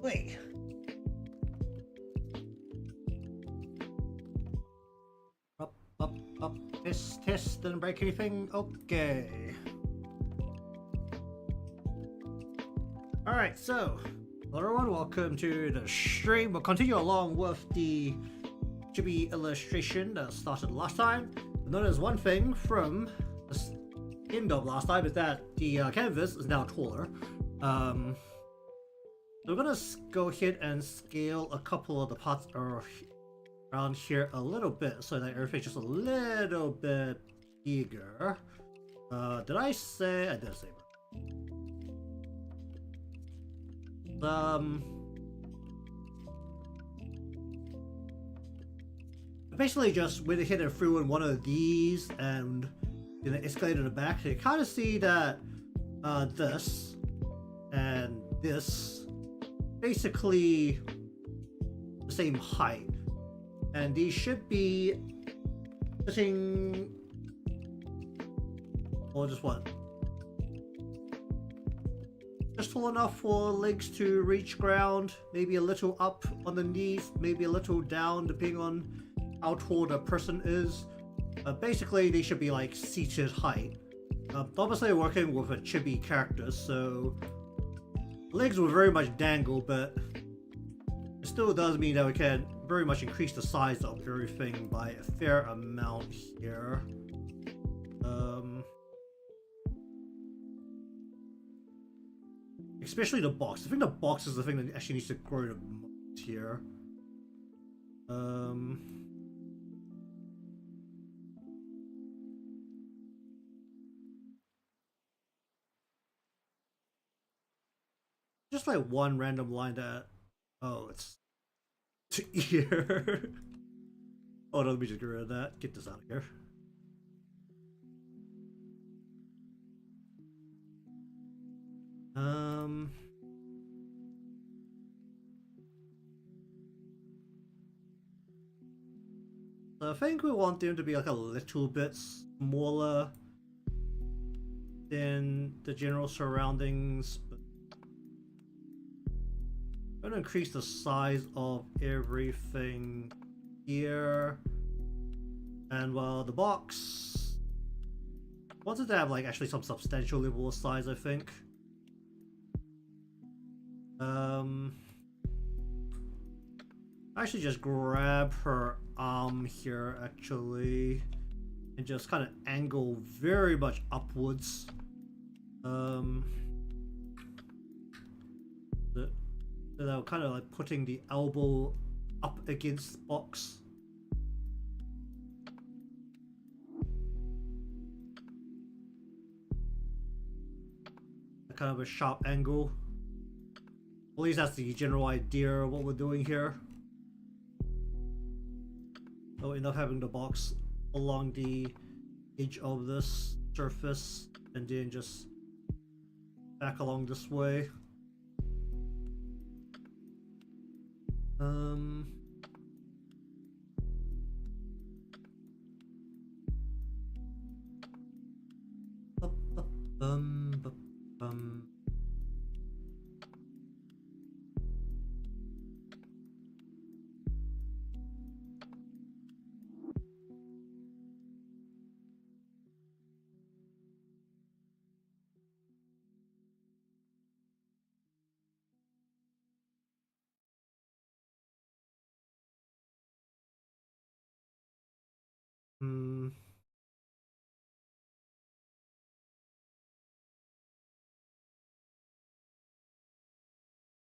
Wait. Up. Test, didn't break anything. Okay. Alright, so, hello everyone, welcome to the stream. We'll continue along with the Chibi illustration that started last time. Notice one thing from the end of last time is that the canvas is now taller. So we're gonna go ahead and scale a couple of the parts around here a little bit so that everything's just a little bit bigger. Did I say? I did say. Basically just went ahead and threw in one of these and then escalated in the back. You kind of see that this and this basically the same height, and these should be sitting, or just what? Just tall enough for legs to reach ground, maybe a little up on the knees, maybe a little down depending on how tall the person is. Basically they should be like seated height. Obviously working with a chibi character, so legs will very much dangle, but it still does mean that we can very much increase the size of everything by a fair amount here. Especially the box. I think the box is the thing that actually needs to grow the most here. Just like one random line that, oh, it's to ear. Oh no, let me just get rid of that. Get this out of here. So I think we want them to be like a little bit smaller than the general surroundings. I'm gonna increase the size of everything here, and well, the box wanted to have like actually some substantial level of size, I think. Actually just grab her arm here actually and just kind of angle very much upwards. So that we're kind of like putting the elbow up against the box. Kind of a sharp angle. At least that's the general idea of what we're doing here. So we end up having the box along the edge of this surface and then just back along this way.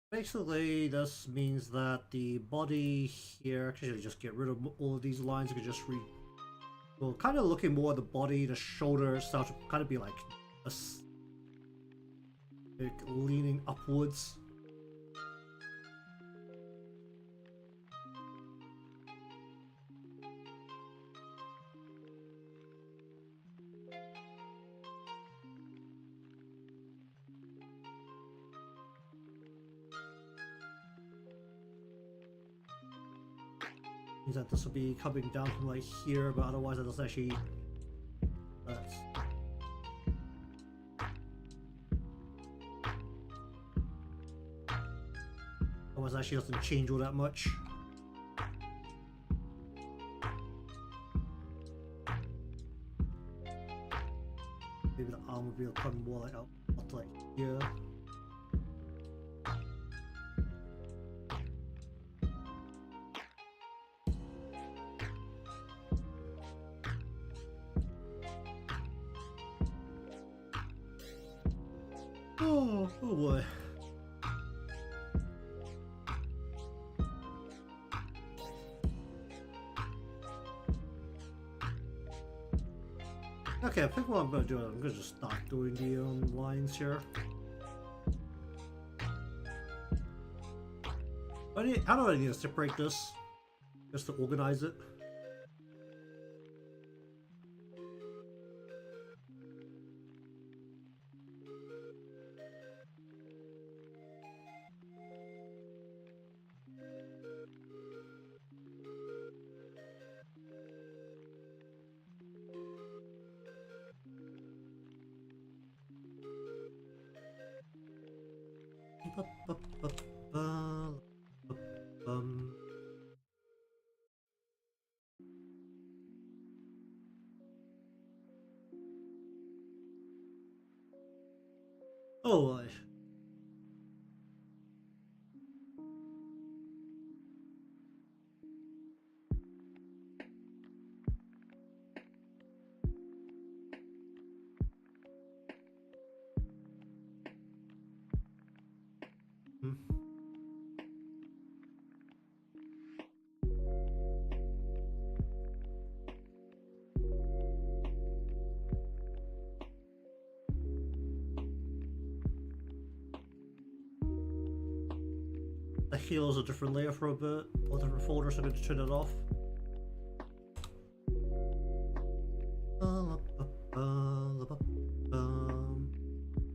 Basically, this means that the body here, actually just get rid of all of these lines. You can just well, kind of looking more at the body, the shoulders start to kind of be like leaning upwards. Means that this will be coming down from like here, but otherwise it doesn't actually. Otherwise, actually doesn't change all that much. Maybe the armor will come more like out like here. Oh boy. Okay, I think what I'm gonna do is I'm gonna just start doing the lines here. How do I need to separate this? Just to organize it. Oh, the heal's a different layer for a bit, or different folder, so I'm going to turn it off.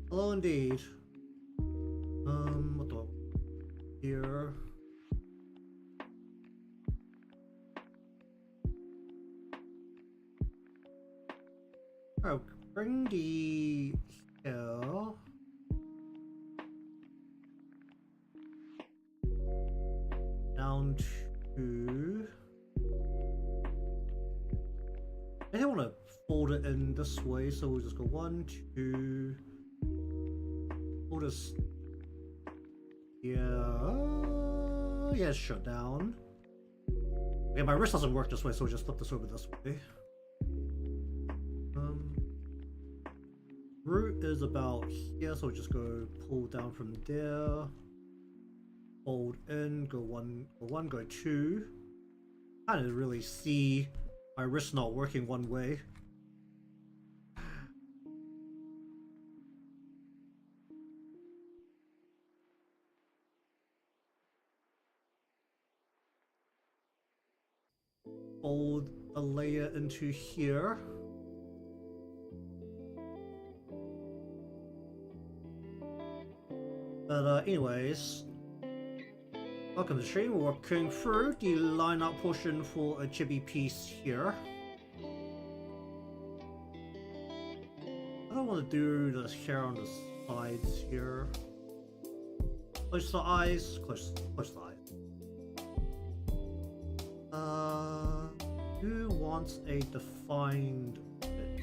Hello indeed. What do I here? Oh, bring the hill down to. I don't want to fold it in this way, so we'll just go 1, 2. Fold this. Yeah, it's shut down. Okay, my wrist doesn't work this way, so we'll just flip this over this way. Root is about here, so we'll just go pull down from there. Fold in, go one, go 2. I didn't really see my wrist not working one way. Fold a layer into here. But anyways, welcome to the stream. We're working through the line art portion for a Chibi piece here. I don't want to do this hair on the sides here. Close the eyes, close the eyes. Who wants a defined bit?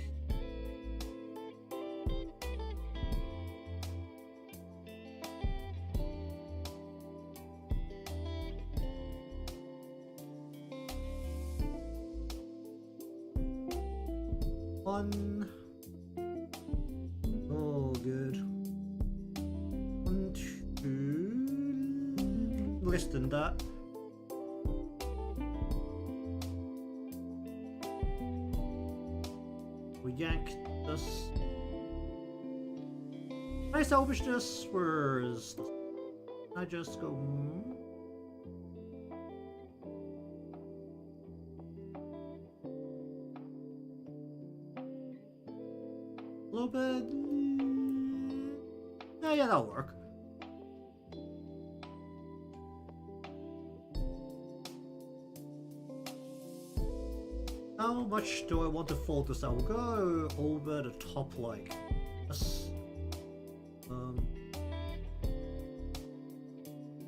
One. Oh, good. 1, 2. Less than that. We yank this. Can I salvage this? Where is this? Can I just go? A little bit. Yeah, that'll work. How much do I want to fold this out? We'll go over the top like this.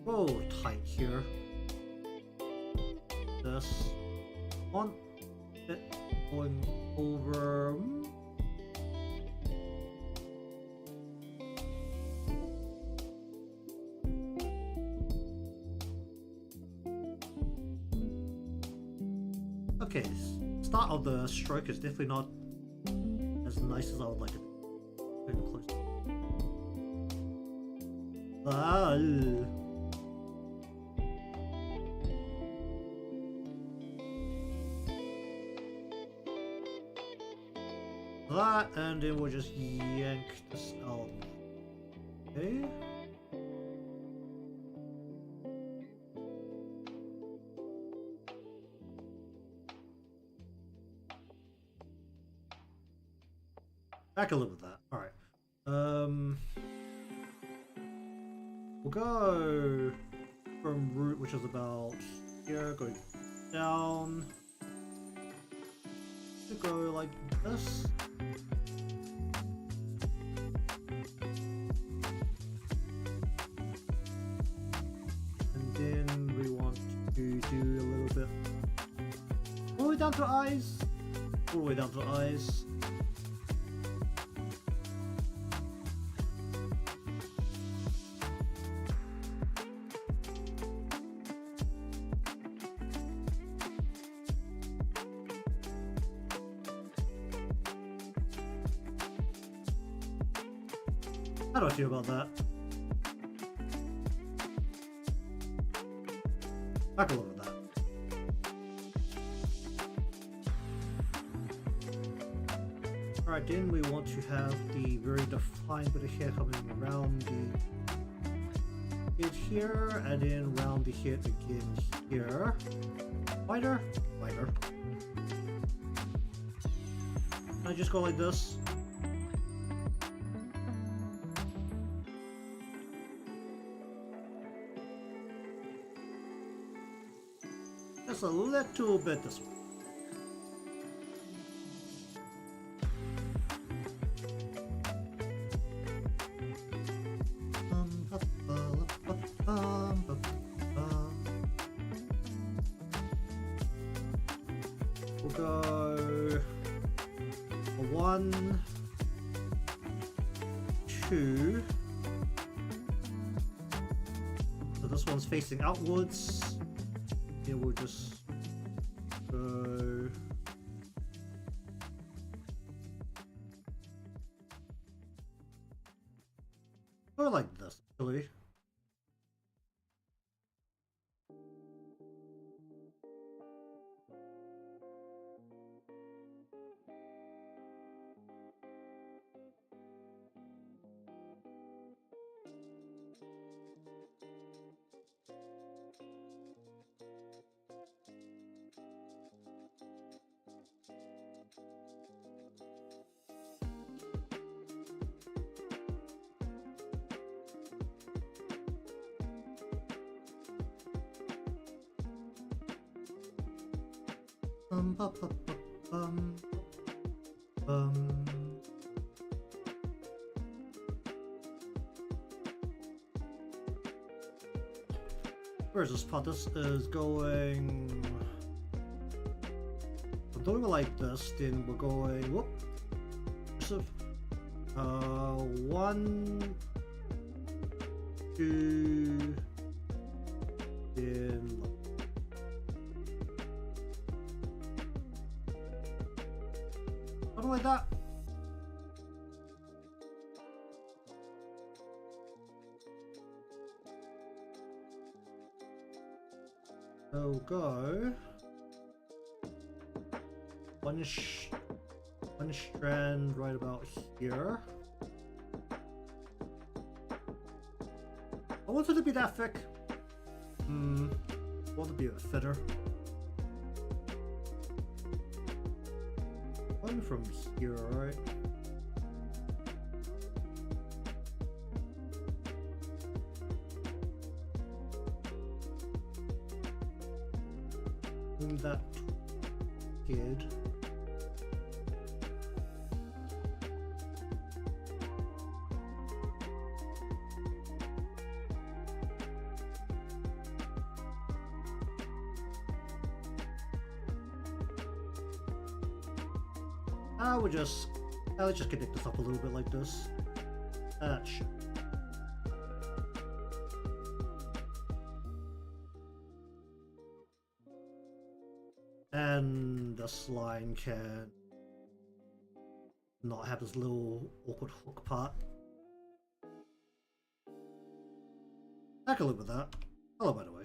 Oh, tight here. This one bit going over. Okay, start of the stroke is definitely not as nice as I would like it. Very close. That, and then we'll just yank this out. Okay. Back a little bit of that. Alright. We'll go from root, which is about here, go down. We'll go like this. And then we want to do a little bit all the way down to eyes. All the way down to eyes. How do I feel about that? Back a little bit of that. Alright, then we want to have the very defined bit of hair coming around the edge here, and then round the head again here. Wider, wider. Can I just go like this? Just a little bit this way. We'll go 1, 2. So this one's facing outwards. Here we'll just go like this, actually. Where's this part? This is going. We're doing it like this, then we're going. Whoop. So, 1, 2, then. Something like that. So go one strand right about here. I want it to be that thick. I want it to be a bit thinner. One from here, alright. That kid. I would just let's just connect this up a little bit like this. Sure. And this line can not have this little awkward hook part. I can live with that. Hello, by the way.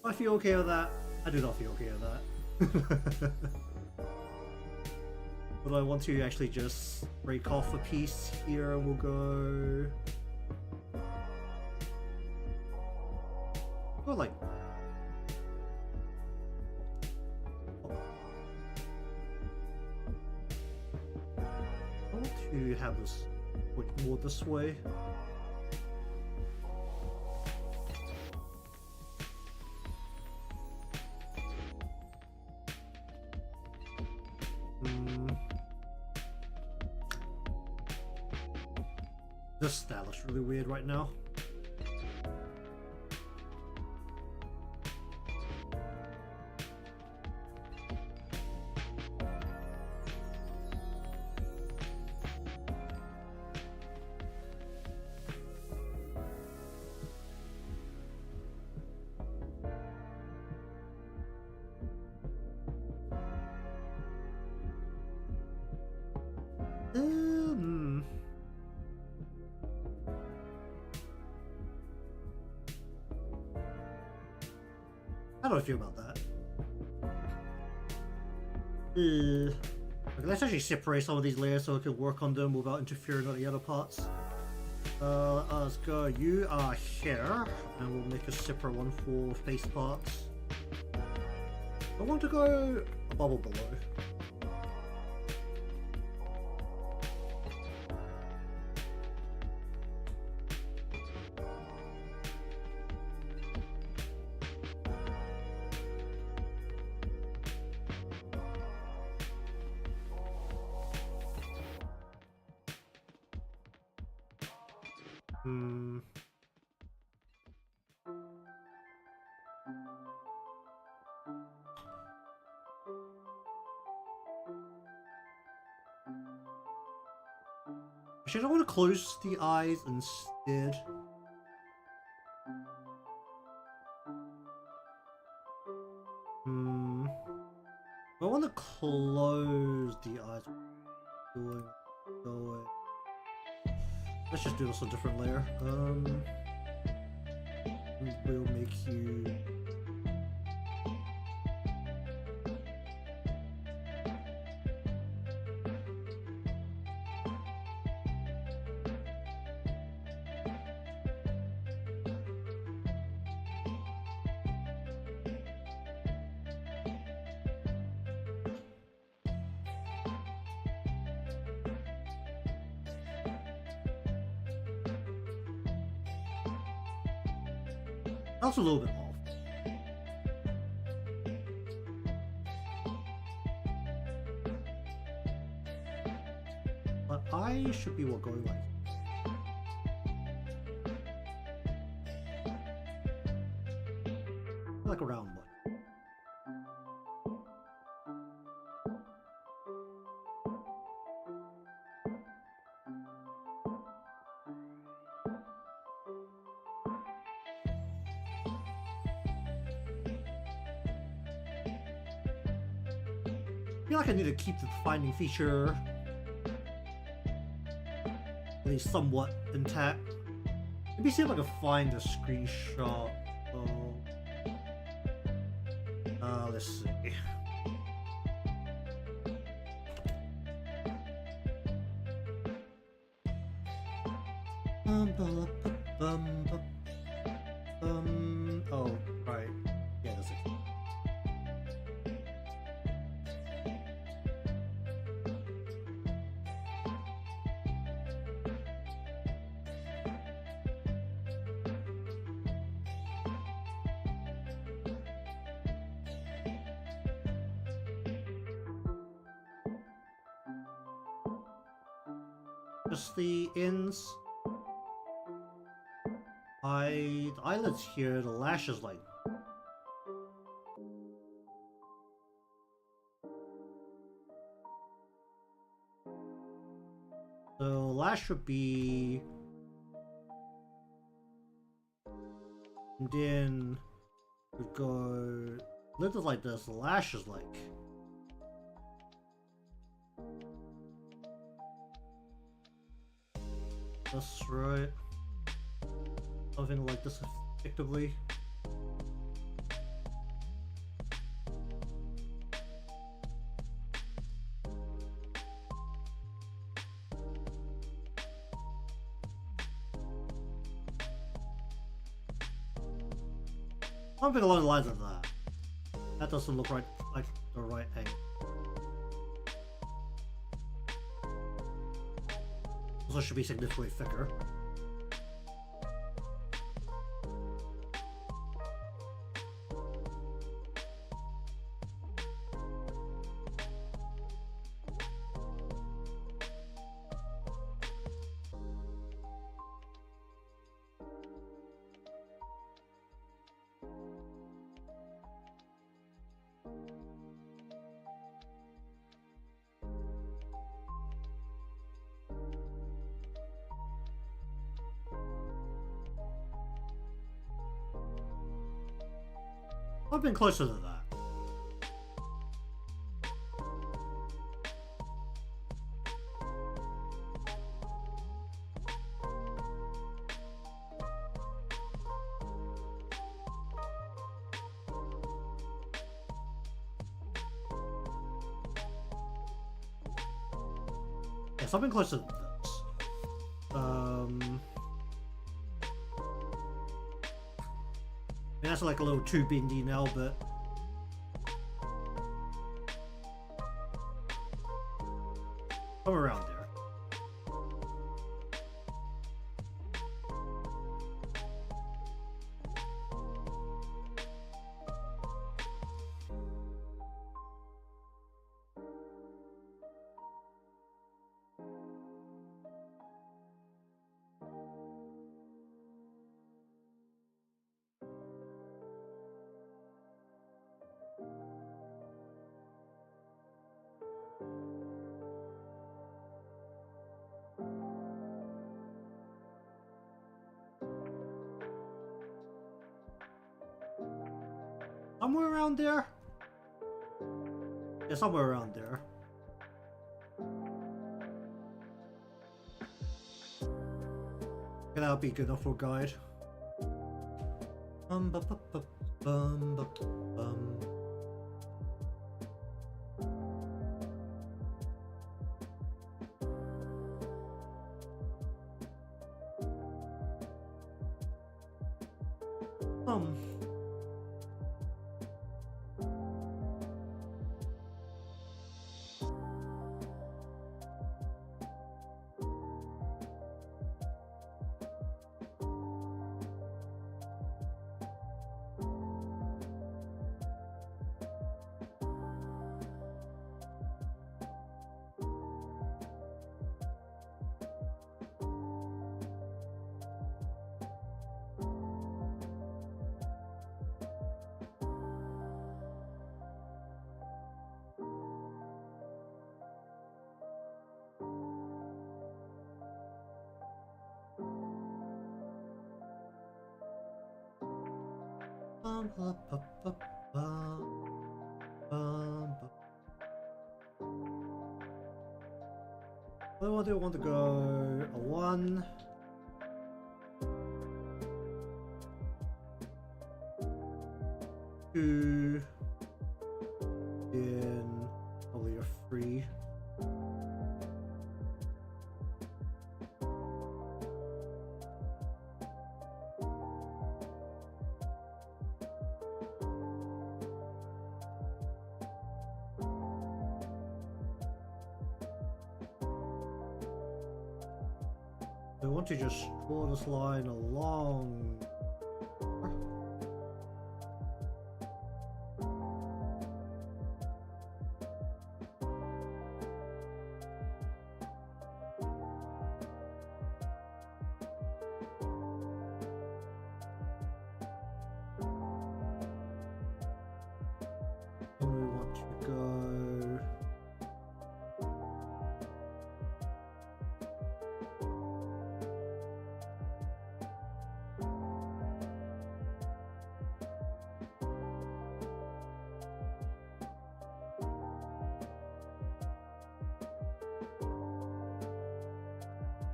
I feel okay with that. I do not feel okay with that. But I want to actually just break off a piece here and we'll go... Go like... I want to have this point more this way. This that looks really weird right now. How do I feel about that? Okay, let's actually separate some of these layers so I can work on them without interfering with the other parts. Let's go. You are here, and we'll make a separate one for face parts. I want to go a bubble below. Actually, I want to close the eyes instead. I want to close the eyes. Let's just do this on a different layer. We'll make you... That's a little bit off. But I should be going like around one. I feel like I need to keep the defining feature at least somewhat intact. Maybe see if I can find a screenshot. Let's see. Oh, right. Yeah, that's it. Just the ends. The eyelids here, the lashes like. So lash should be. And then we go. Lid is like this, the lash is like. That's right. Something like this effectively. Something along the lines of that. That doesn't look right, like the right angle. Also should be significantly thicker. I've been closer to that. Yeah, something closer to this. That's like a little too bendy now, but I'm around there. Somewhere around there? Yeah, somewhere around there. That'll be good enough for a guide. Bum, bum, bum, bum, bum, bum. What do I want to go? A 1. Two. Then probably a 3. I want to just draw this line along.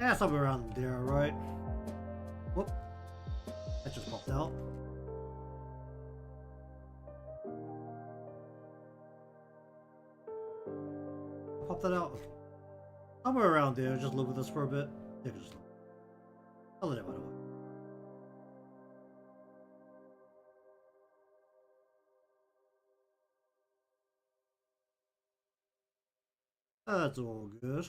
Yeah, somewhere around there, right? Whoop. That just popped out. Pop that out. Somewhere around there, just live with us for a bit. Yeah, just I'll let it right away. That's all good.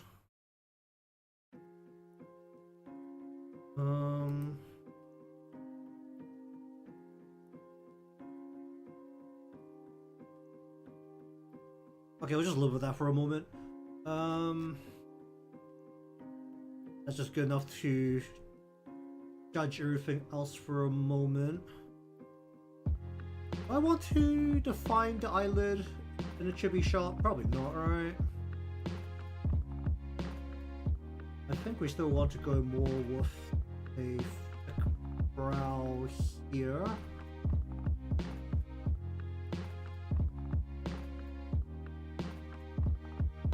Okay, we'll just live with that for a moment. That's just good enough to judge everything else for a moment. Do I want to define the eyelid in a chibi shot? Probably not, right? I think we still want to go more with a thick brow here.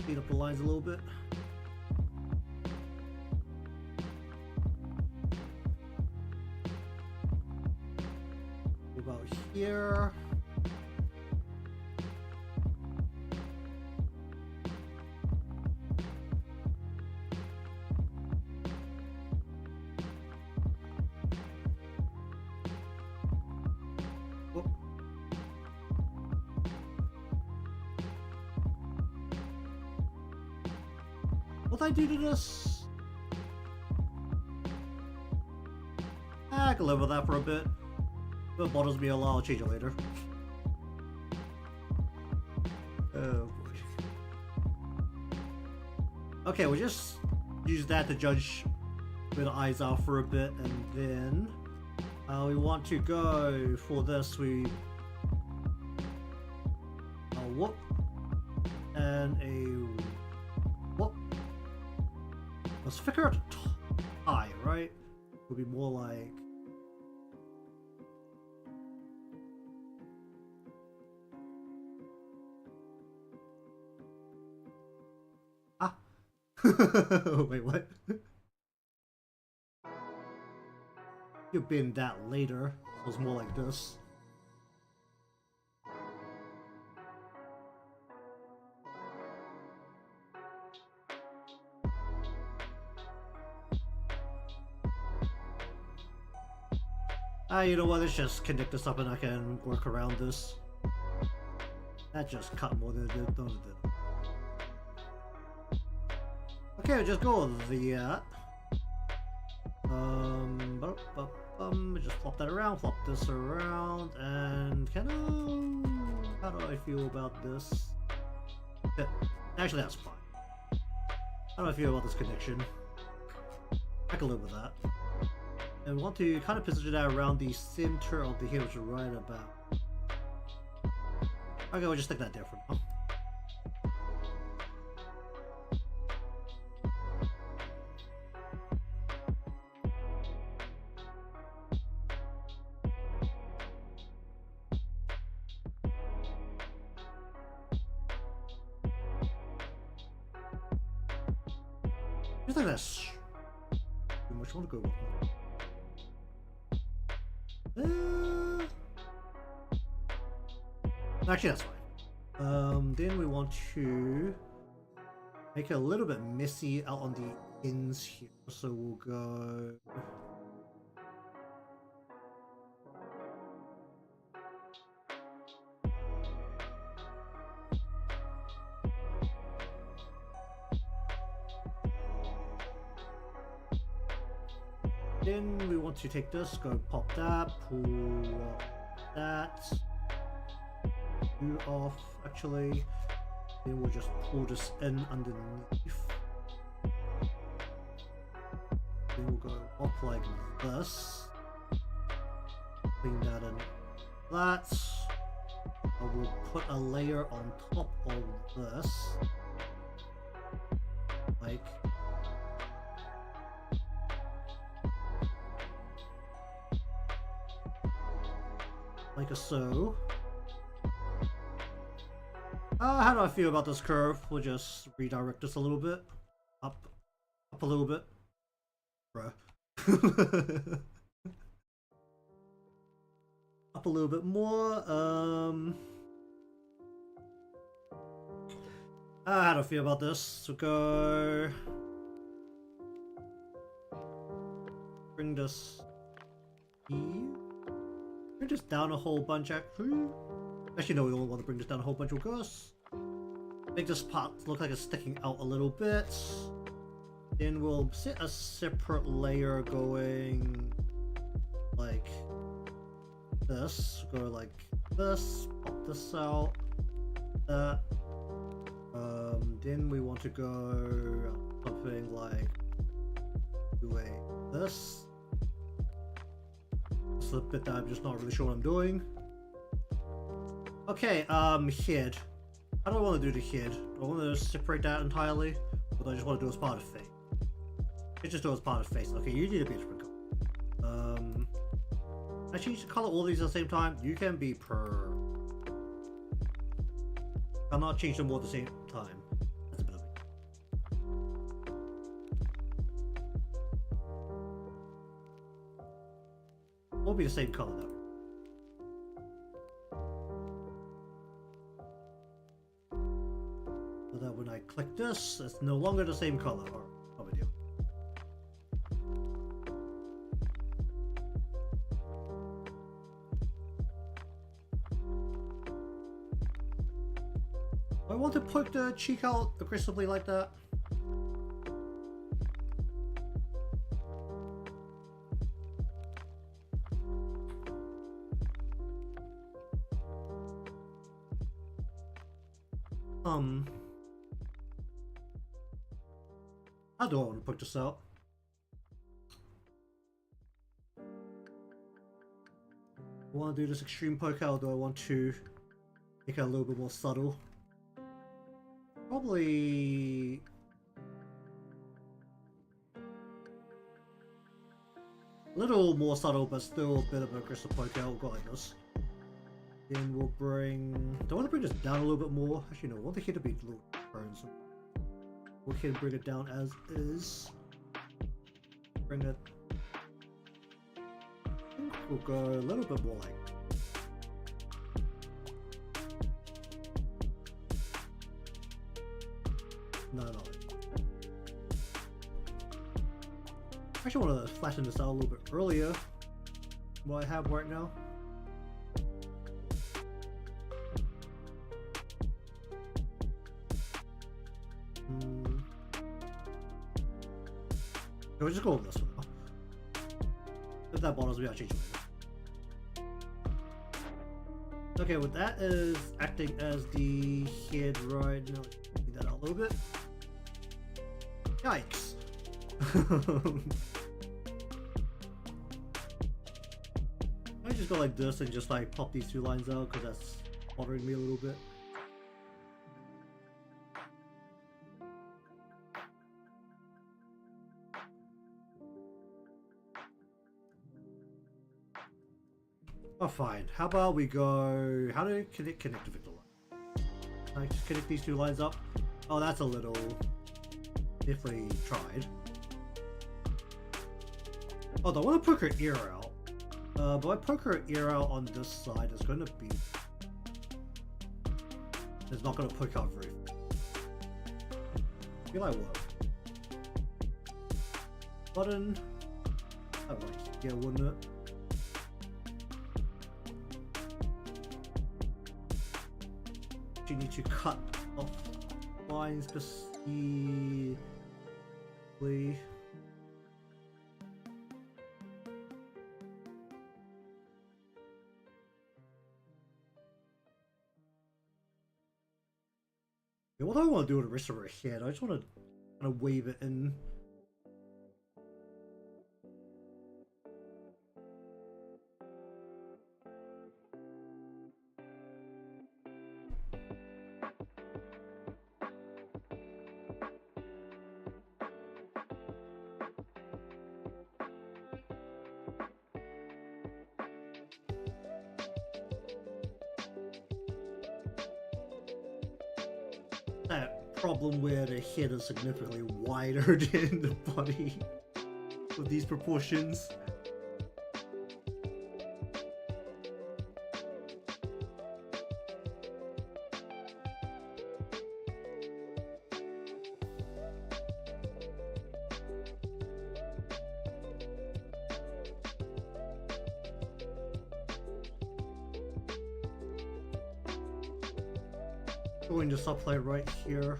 Speed up the lines a little bit. What about here? What I do to this? I can live with that for a bit. If it bothers me a lot, I'll change it later. Oh boy. Okay, we'll just use that to judge where the eyes are for a bit, and then we want to go for this. We a whoop and a whoop. Let's figure out the eye, right? Would be more like wait, what? You've been that later. It was more like this. You know what? Let's just connect this up and I can work around this. That just cut more than it did, don't it? Okay, we'll just go with the just flop that around, flop this around, and how do I feel about this? Yeah, actually, that's fine. How do I feel about this connection? I can live with that. And we want to kind of position that around the center of the heel, which is right about. Okay, we'll just stick that there for now. I think that's too much. I want to go with. Actually, that's fine. Then we want to make it a little bit messy out on the ends here. So we'll go. Then we want to take this, go pop that, pull that, do off actually. Then we'll just pull this in underneath. Then we'll go up like this. Clean that in. That. I will put a layer on top of this. Like so. How do I feel about this curve? We'll just redirect this a little bit. Up a little bit. Bruh. Up a little bit more. I don't feel about this. So go. Bring this here. Bring this down a whole bunch actually. Actually, no, we don't want to bring this down a whole bunch of course. Make this part look like it's sticking out a little bit. Then we'll set a separate layer going like this. Go like this. Pop this out. That. Then we want to go something like doing this. This is a bit that I'm just not really sure what I'm doing. Okay, head. How do I want to do the head? Do I want to separate that entirely? Or do I just want to do it as part of face? Let's just do it as part of face. Okay, you need a bit of color. I change the color all these at the same time. You can be per. I'll not change them all at the same time. That's a bit of it. Won't be the same color though. So that when I click this, it's no longer the same color. Or no big deal. I want to poke the cheek out aggressively like that. How do I want to poke this out? Do I want to do this extreme poke out, or do I want to make it a little bit more subtle? Probably a little more subtle, but still a bit of an aggressive poke out. We'll go like this. Then we'll bring. Do I want to bring this down a little bit more? Actually, no. I want the head to be a little prone. So we'll here bring it down as is. Bring it. I think we'll go a little bit more like. No. I actually want to flatten this out a little bit earlier than what I have right now. We'll just go over this one now. If that bothers me, I'll change it later. Okay, well that is acting as the head right now. Clean that out a little bit. Yikes. I just go like this and just like pop these two lines out because that's bothering me a little bit. Oh, fine. How about we go... How do I connect the Victor line? Can I just connect these two lines up? Oh, that's a little... Definitely tried. Oh, do I want to poke her ear out? But I poke her ear out on this side, it's going to be... It's not going to poke out very far. I feel like what? Button... That might yeah, wouldn't it? You need to cut off lines specifically. What do I want to do with the rest of her head? I just want to kind of wave it in. That problem where the head is significantly wider than the body. with these proportions. Going to supply right here.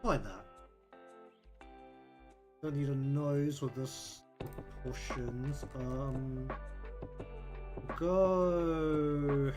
Like that. Don't need a nose with this proportions. Go.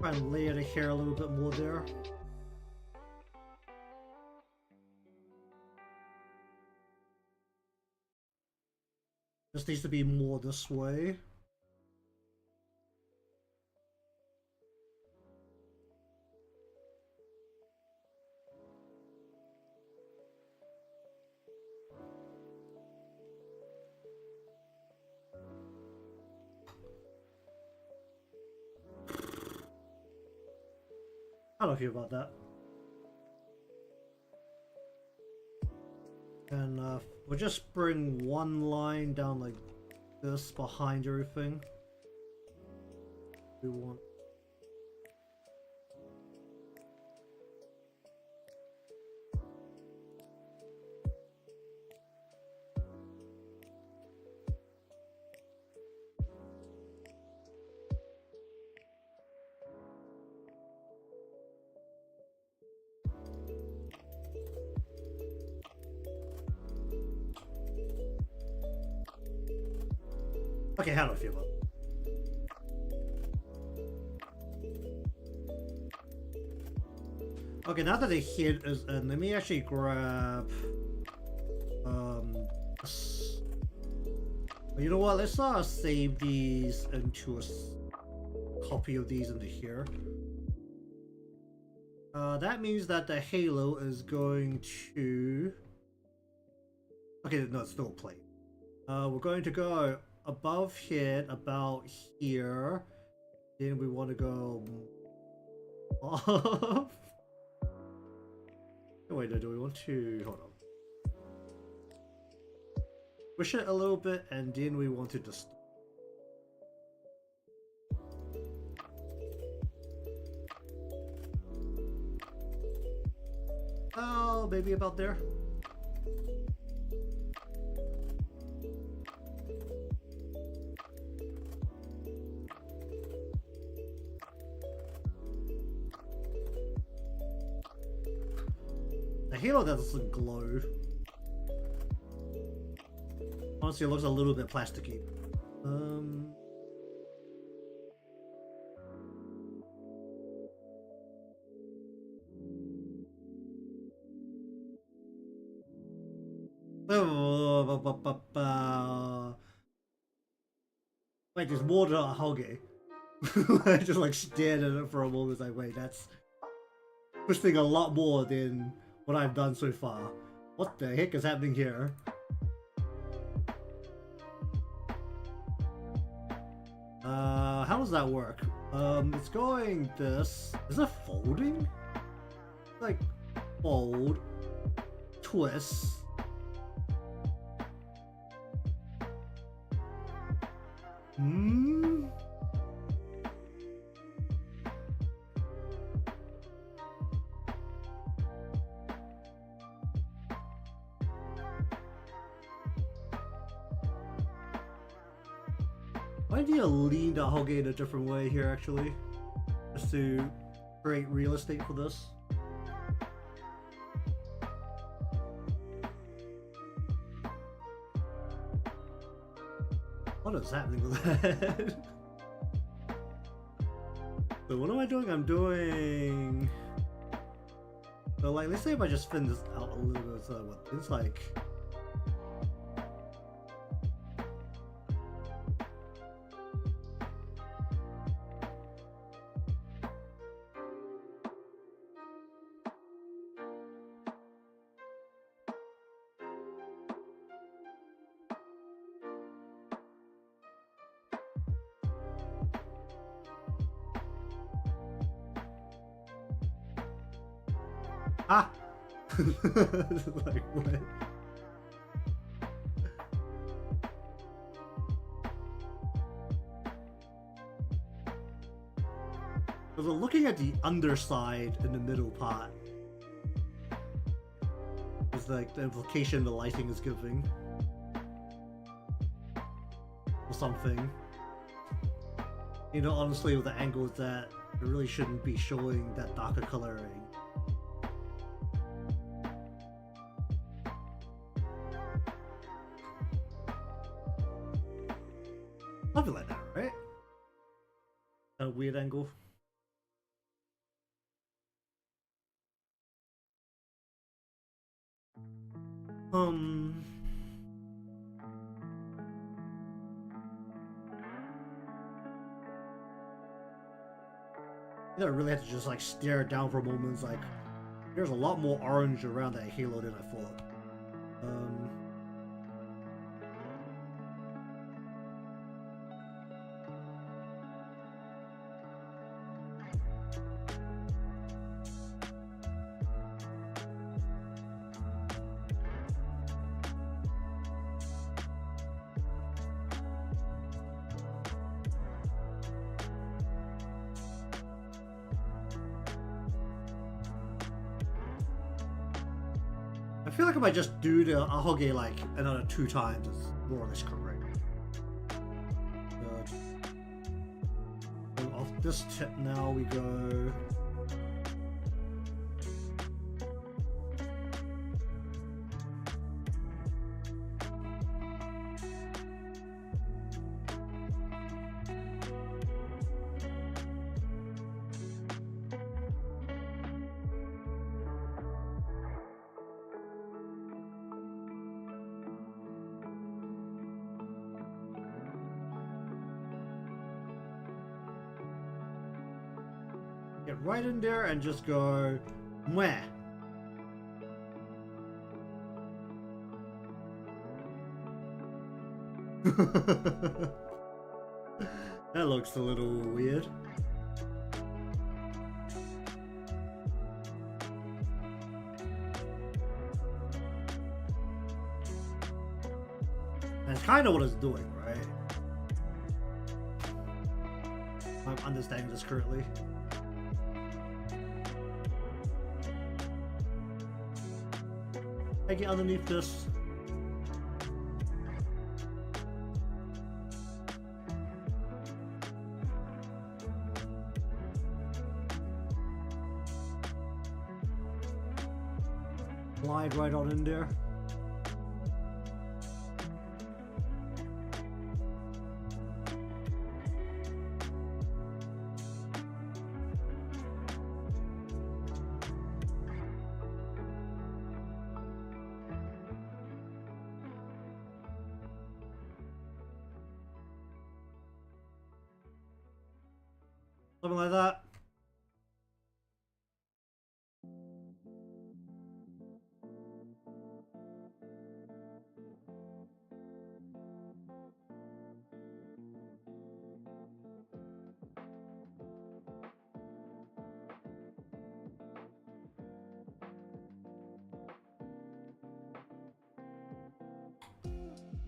Try and layer the hair a little bit more there. This needs to be more this way. How do I feel about that? And we'll just bring one line down like this behind everything. We want. Okay, how do I feel about it? Okay, now that the head is in, let me actually grab this. You know what, let's save these into a copy of these into here. That means that the halo is going to... Okay, no, it's still a plate. We're going to go above head, about here. Then we want to go off. Oh, wait, no, do we want to... Hold on. Push it a little bit, and then we want to just... Oh, maybe about there. The halo doesn't glow. Honestly, it looks a little bit plasticky. Wait, there's more to a Hauge. I just like stared at it for a moment, like, wait, that's pushing a lot more than what I've done so far. What the heck is happening here? How does that work? It's going this. Is it folding? Like, fold, twist. Hmm? I need to lean the Hoge in a different way here, actually, just to create real estate for this. What is happening with that? So what am I doing? I'm doing... So like, let's say if I just thin this out a little bit, so what it's like... Ah! Like, what? Because we're looking at the underside in the middle part. It's like the implication the lighting is giving. Or something. You know, honestly, with the angles that it really shouldn't be showing that darker coloring. Something like that, right? A weird angle. I really had to just like stare down for moments. Like, there's a lot more orange around that halo than I thought. I feel like if I just do the ahoge like another 2 times, it's more or less correct. Good. Off this tip now we go. Get right in there and just go, mwah. That looks a little weird. That's kind of what it's doing, right? I'm understanding this correctly. I get underneath this. Slide right on in there. Something like that.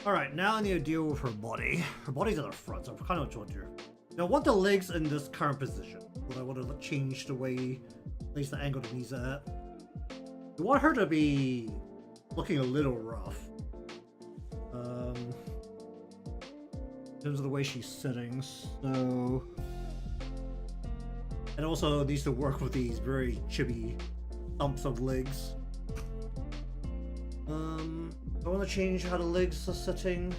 Alright, now I need to deal with her body. Her body's at the front, so I'm kind of told you. Now I want the legs in this current position. But I want to change the way, at least the angle the knees are at. I want her to be looking a little rough. in terms of the way she's sitting, so... And also needs to work with these very chibi thumps of legs. I want to change how the legs are sitting.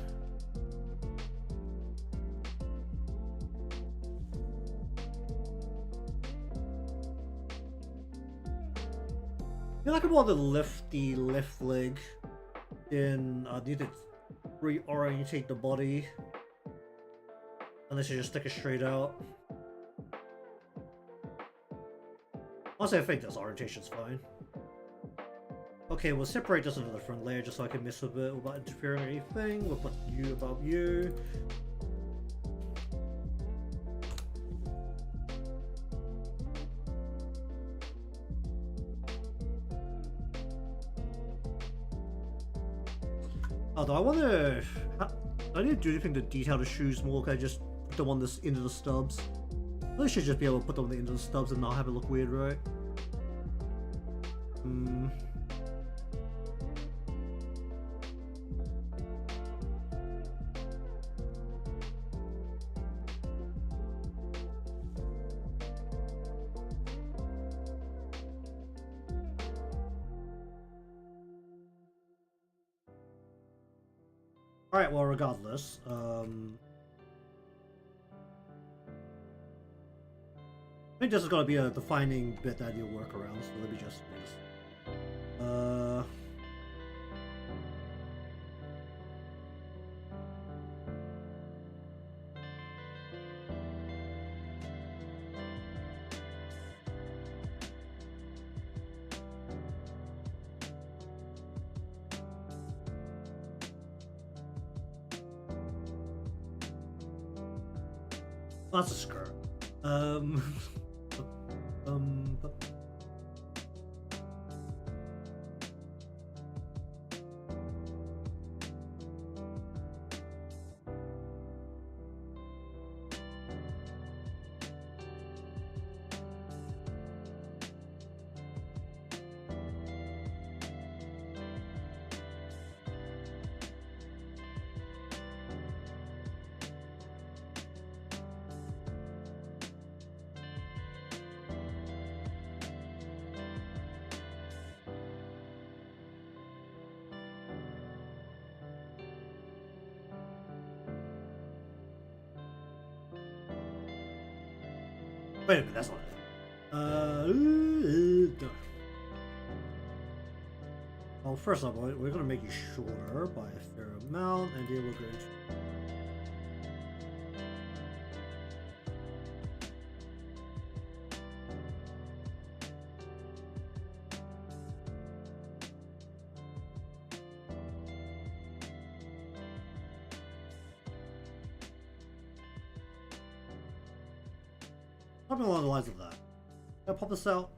I feel like I want to lift the left leg. Then I need to reorientate the body. Unless you just stick it straight out. Honestly, I think this orientation's fine. Okay, we'll separate this into the front layer just so I can mess with it without interfering or anything. We'll put you above you. Although I wonder, I need to do anything to detail the shoes more. Can I just put them on this into the stubs? I should just be able to put them on the end of the stubs and not have it look weird, right? Alright, well, regardless, I think this is going to be a defining bit that I need to work around, so let me just do this. That's a skirt. Wait a minute, that's not it. Well, first off, we're going to make you shorter by a fair amount, and then we're going to... Something along the lines of that. I'll pop this out.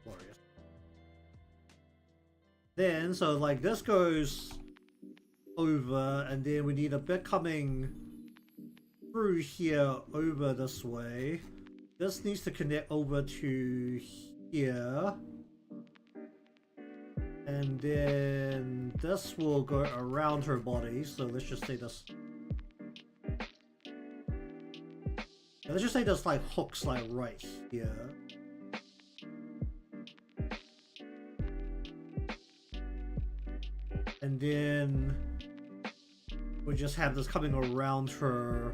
Glorious. Then, so like this goes over, and then we need a bit coming through here over this way. This needs to connect over to here. And then this will go around her body, so let's just say this. Let's just say there's like hooks like right here. And then we just have this coming around her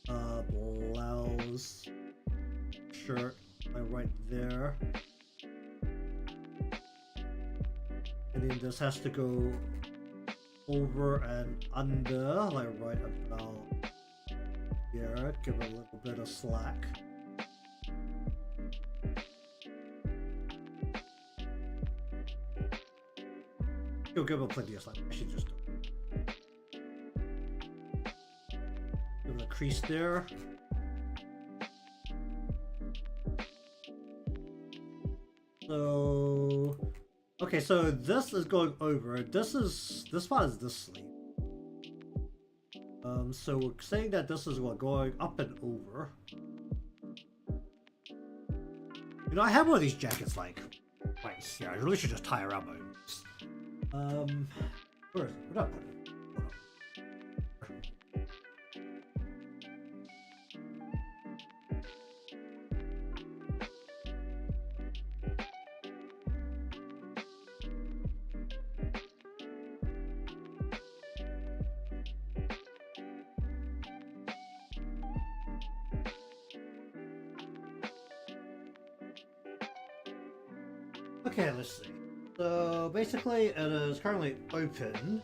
blouse shirt like right there. And then this has to go over and under like right about here, give it a little bit of slack. You'll give it plenty of slack. I should just give it a crease there. So okay, so this is going over. This part is this sleeve. So we're saying that this is what going up and over. You know, I have one of these jackets like right here. I really should just tie around my waist. Where is it? Where did I put it? Okay, let's see. So basically, it is currently open.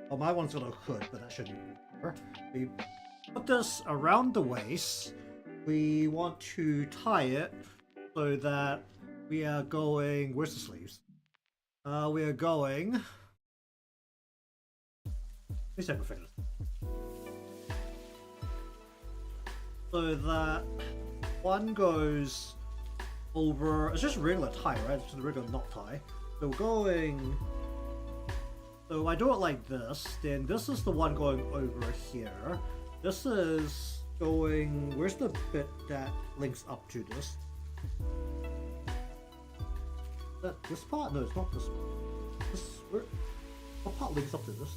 Oh, my one's got a hood, but that shouldn't matter. We put this around the waist. We want to tie it so that we are going. Where's the sleeves? We are going. Let me see if I can figure this. So that one goes over. It's just regular tie, right? It's just a regular knot tie. So going. So I do it like this. Then this is the one going over here. This is going. Where's the bit that links up to this? Is that this part? No, it's not this. This where? What part links up to this?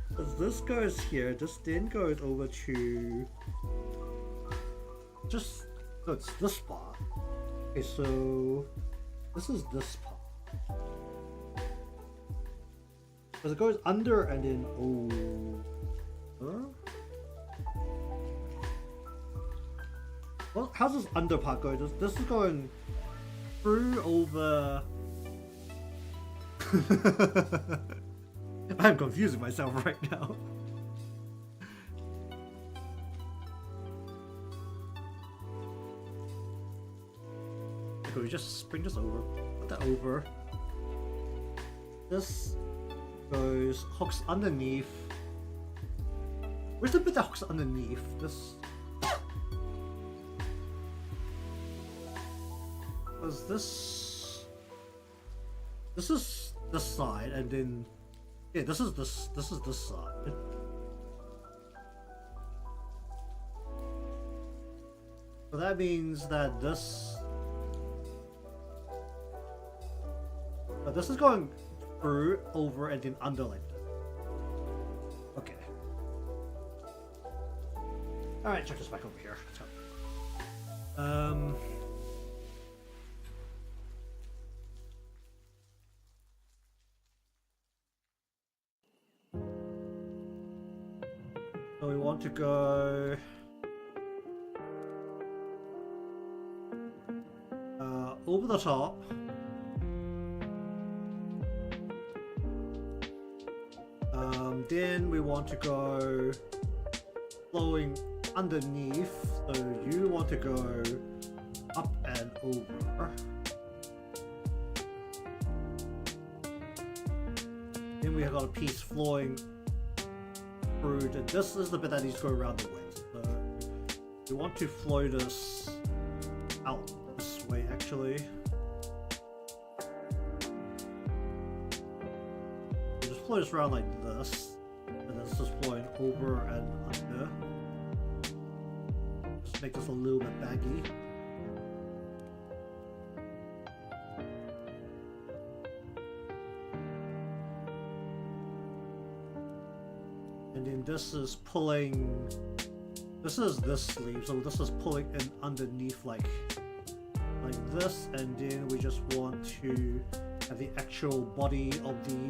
Because this goes here, this then goes over to just no, it's this part. Okay, so this is this part. Because it goes under and then over. Well, how's this under part go? This is going through over. I'm confusing myself right now. Okay, we just bring this over. Put that over. This goes hooks underneath. Where's the bit that hooks underneath? This. Was this? This is this side, and then. Yeah, this is this side. So that means that this is going through, over, and then under like that. Okay. Alright, check this back over here. Let's go. So we want to go over the top. Then we want to go flowing underneath. So you want to go up and over. Then we have got a piece flowing. This is the bit that needs to go around the waist. So we want to flow this out this way actually. We just flow this around like this, and this is flowing over and under. Just make this a little bit baggy. And then this is pulling. This is this sleeve, so this is pulling in underneath like this, and then we just want to have the actual body of the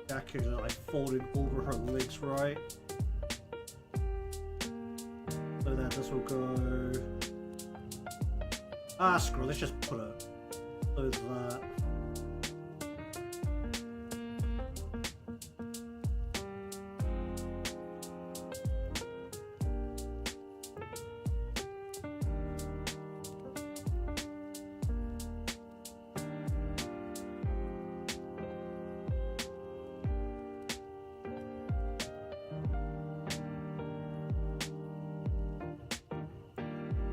jacket like folded over her legs, right? So that this will go. Screw it, let's just put it so that.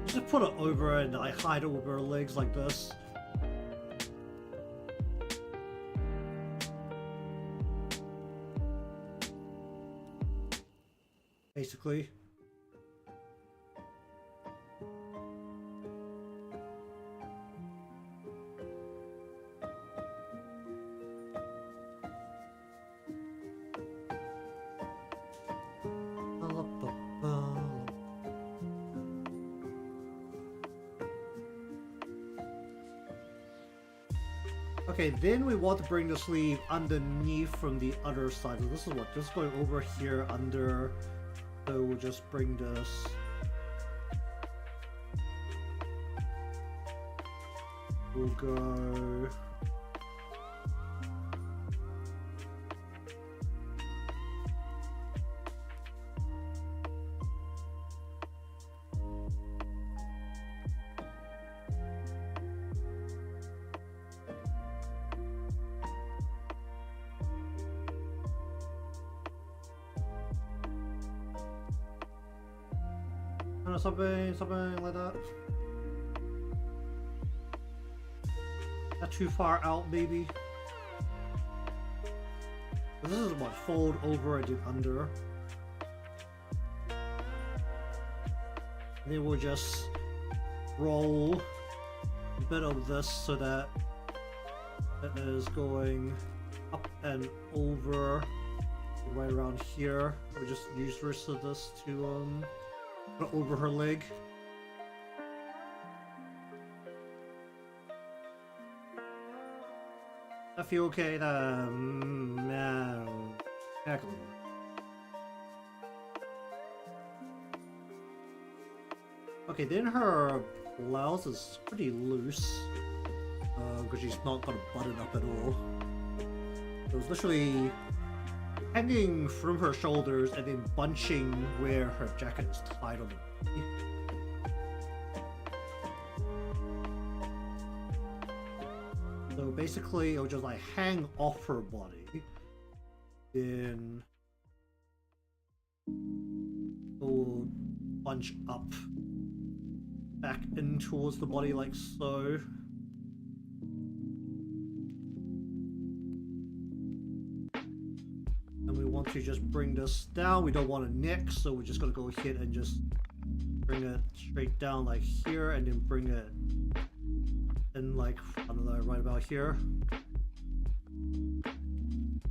Just put it over and I hide it over her legs like this. Basically. Okay, then we want to bring the sleeve underneath from the other side. So this is what, just going over here under. So we'll just bring this we'll go. Something like that. Not too far out, maybe. This is what fold over and then under. And then we'll just roll a bit of this so that it is going up and over right around here. We'll just use the rest of this to put over her leg. I feel okay. No. Exactly. Okay, then her blouse is pretty loose because she's not got a button up at all. So it's literally hanging from her shoulders and then bunching where her jacket is tied on the body. So basically it'll just like hang off her body, then it'll bunch up back in towards the body like so. And we want to just bring this down. We don't want a neck, so we're just gonna go ahead and just bring it straight down like here, and then bring it in like, I don't know, right about here.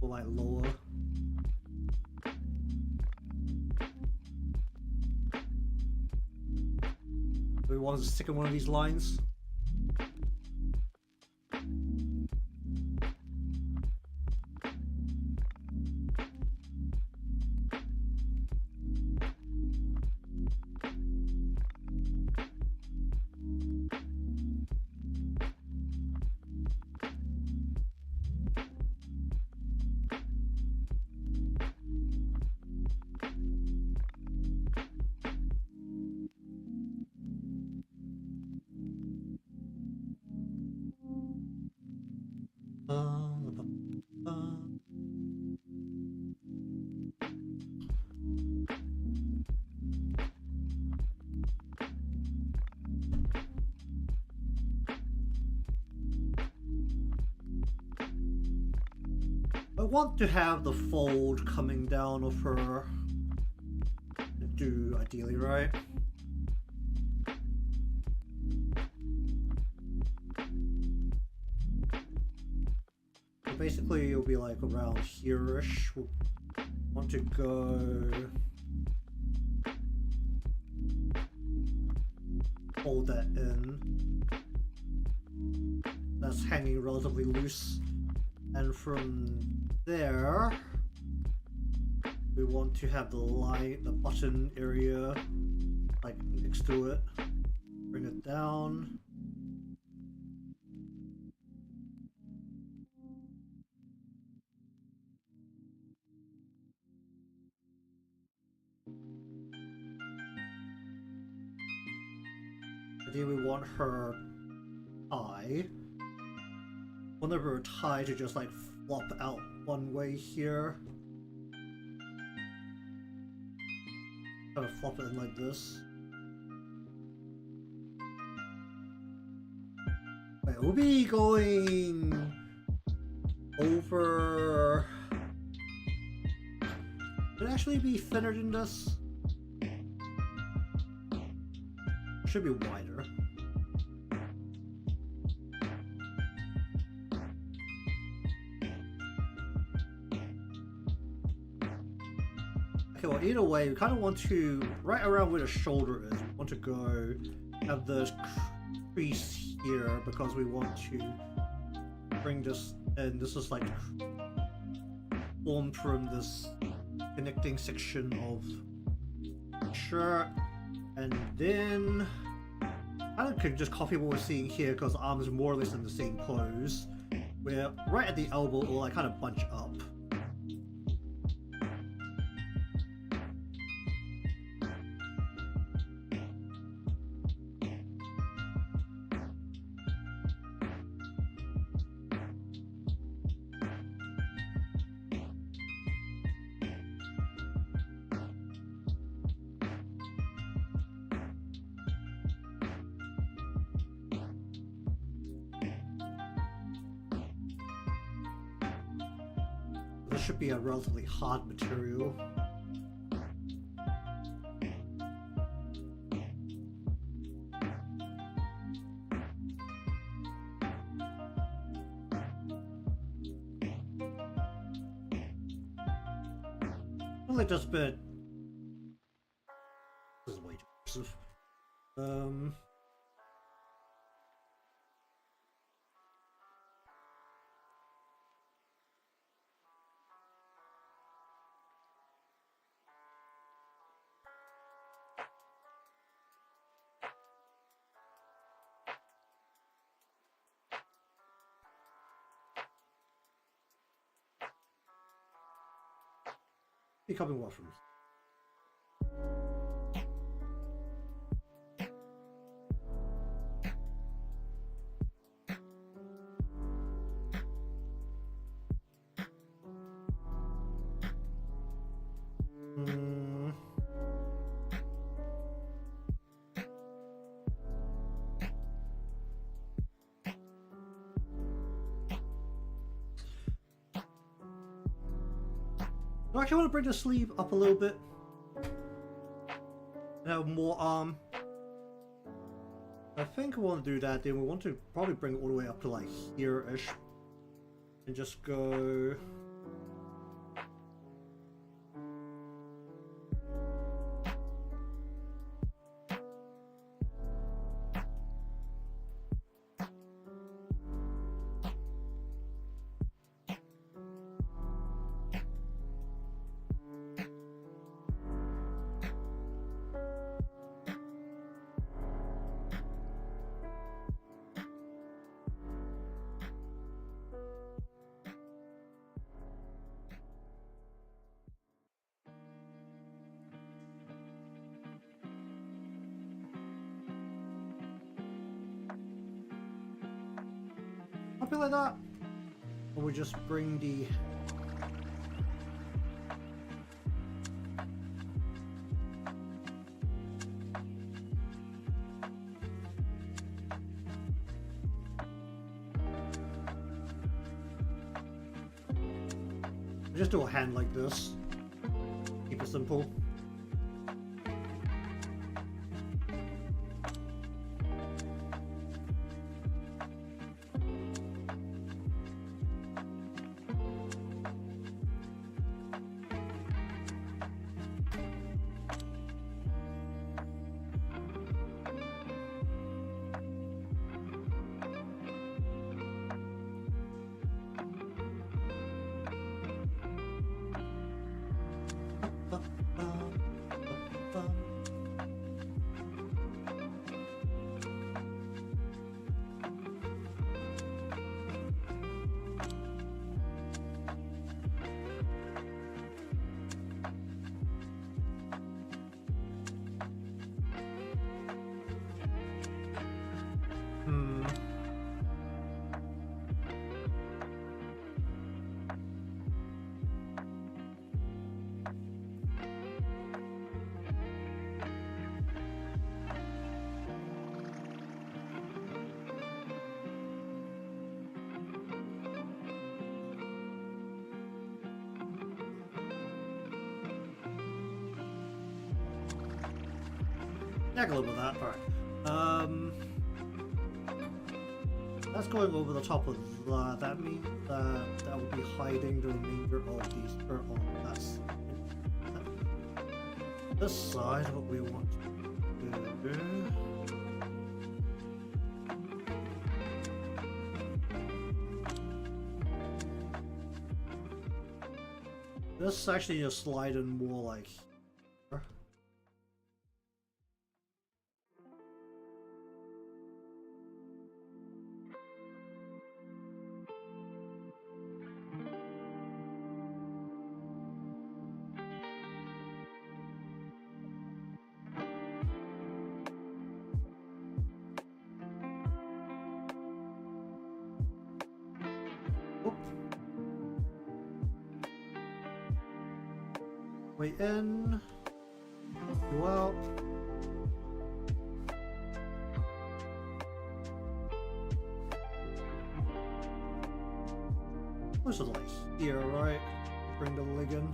Or like lower. We want to stick in one of these lines. I want to have the fold coming down of her. Do ideally, right? So basically, it'll be like around here-ish. We'll want to go hold that in. That's hanging relatively loose, and from there we want to have the line, the button area like next to it. Bring it down. And then we want her eye. One of her tie to just like flop out one way here. Kind of flop it in like this. Wait, we'll be going over. Could it actually be thinner than this? Should be wider. Okay, well, either way, we kind of want to, right around where the shoulder is, we want to go have this crease here because we want to bring this, and this is like formed from this connecting section of the shirt, and then I could just copy what we're seeing here because the arm is more or less in the same pose. We're right at the elbow, or like kind of bunch up. This should be a relatively hard material. Like this bit. This is way too aggressive. Becoming washrooms. I actually want to bring the sleeve up a little bit and have more arm. I think I want to do that. Then we want to probably bring it all the way up to like here-ish and just go. Something like that. Or we just bring the just do a hand like this. Keep it simple. Yeah, a little bit of that. Alright. That's going over the top of that. That means that will be hiding the remainder of these purple. That's this side. What we want to do. This actually just slide in more like. Way in. Go out. What's the like here, right? Bring the leg in.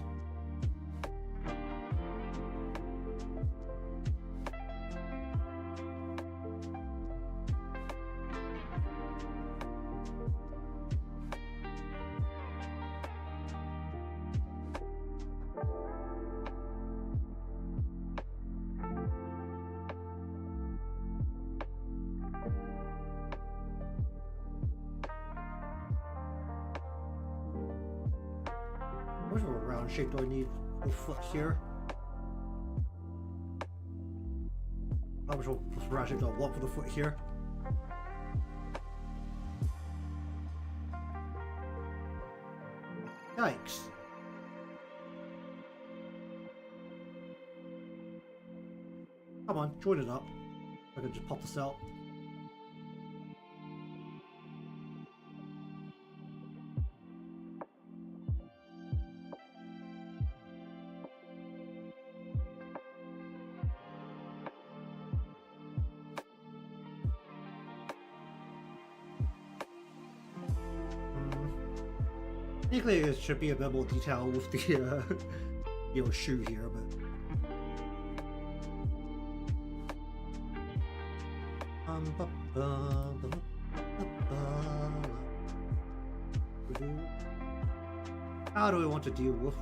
How much of a round shape do I need for the foot here? How much of a round shape do I want for the foot here? Yikes. Come on, join it up. I can just pop this out. Technically, it should be a bit more detail with the shoe here, but how do we want to deal with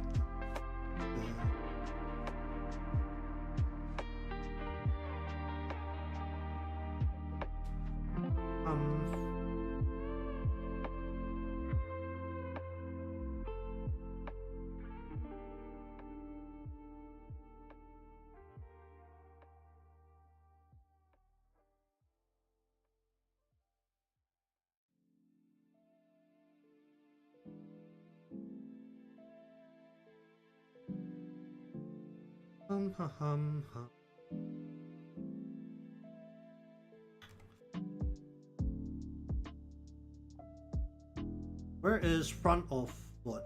Where is front of foot?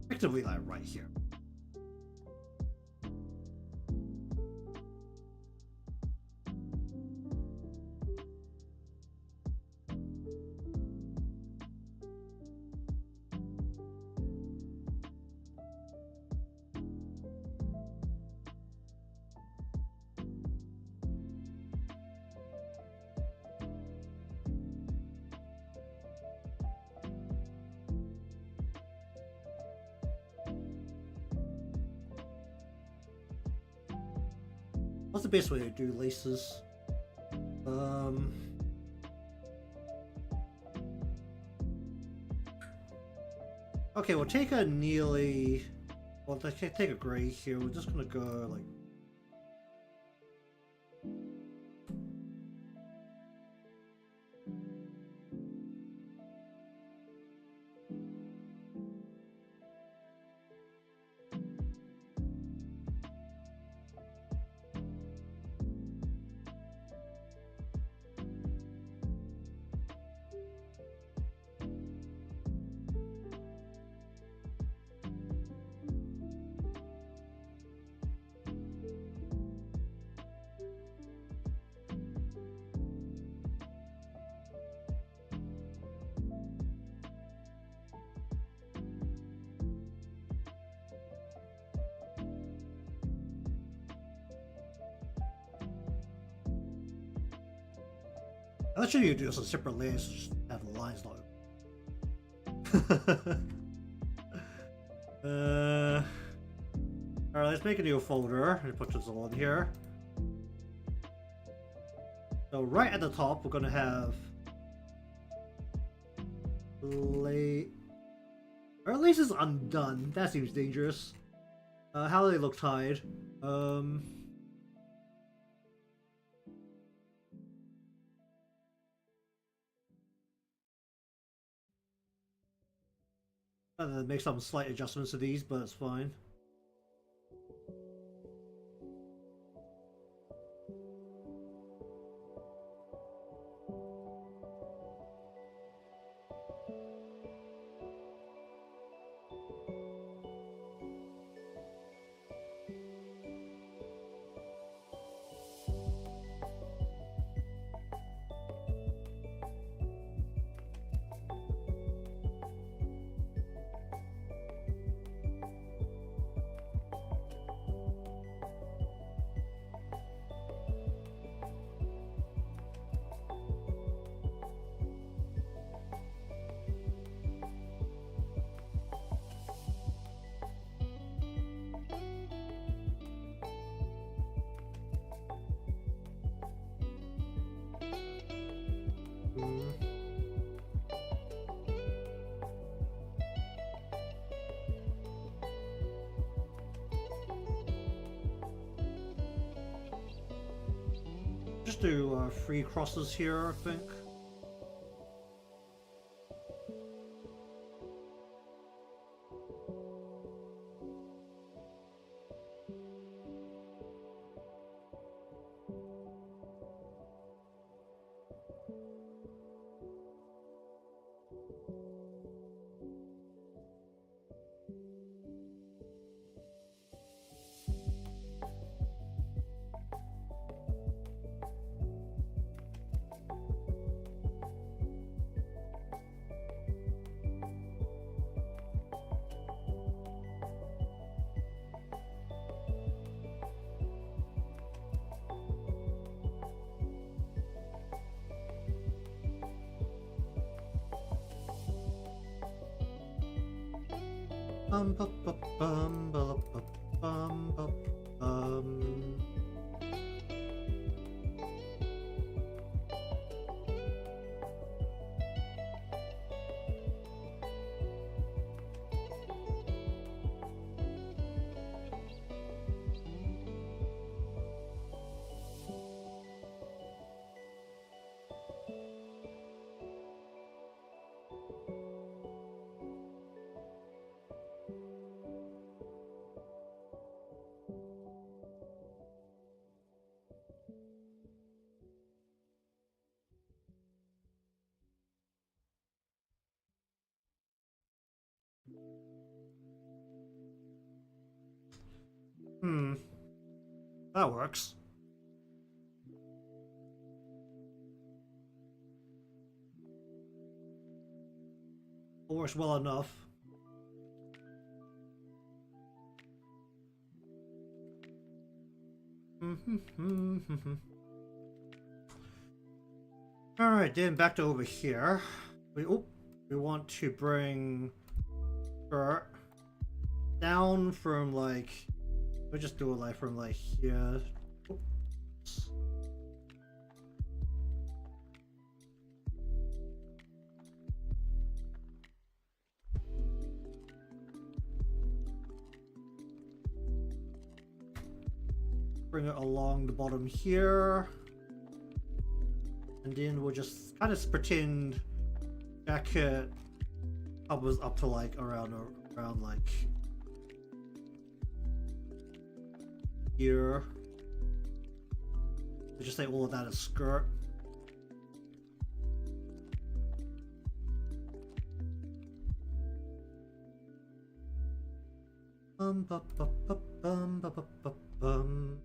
Effectively, like right here. What's the best way to do laces? Okay, we'll take a nearly. Well, take a gray here. We're just gonna go like. Actually, you do this on separate layers, just have the lines not Alright, let's make a new folder and put this all in here. So right at the top, we're gonna have our lace is undone. That seems dangerous. How do they look tied? Make some slight adjustments to these, but it's fine. Just do 3 crosses here, I think. Bum, bum, bum, bum, bum, bum, bum, bum. That works. It works well enough. Alright, then back to over here. We want to bring her down from like, we'll just do it like from like here. Oops. Bring it along the bottom here. And then we'll just kind of pretend jacket covers up to like around like here. We'll just say all of that is skirt. Bum bum bum bum bum bum bum.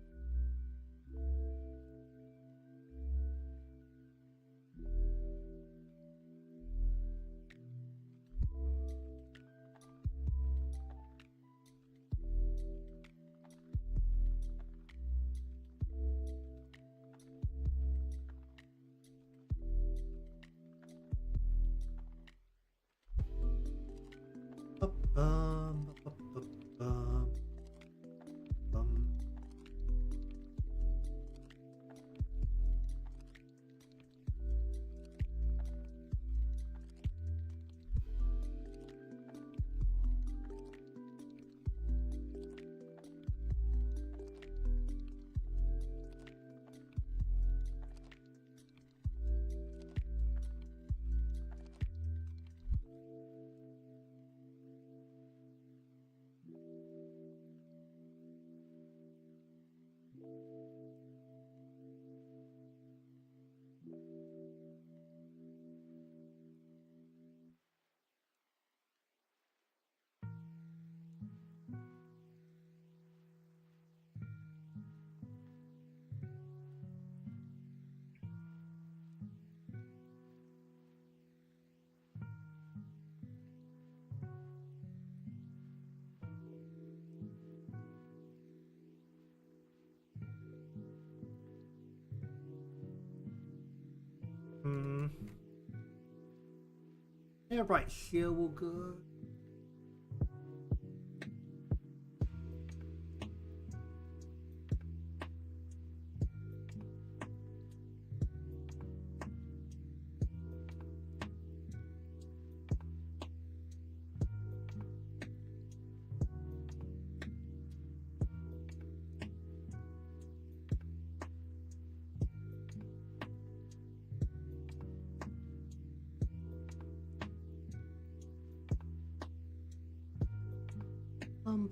Yeah, right here will go.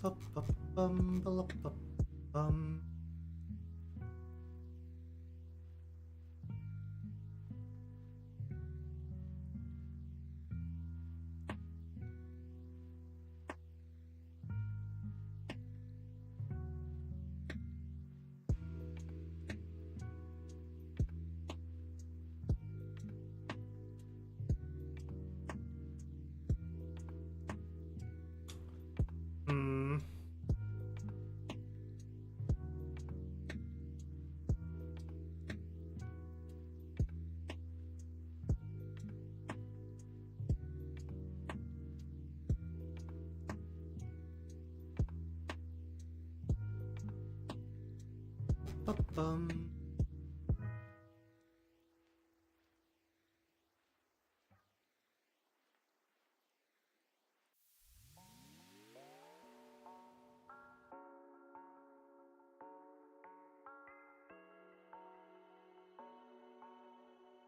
bum. Bum.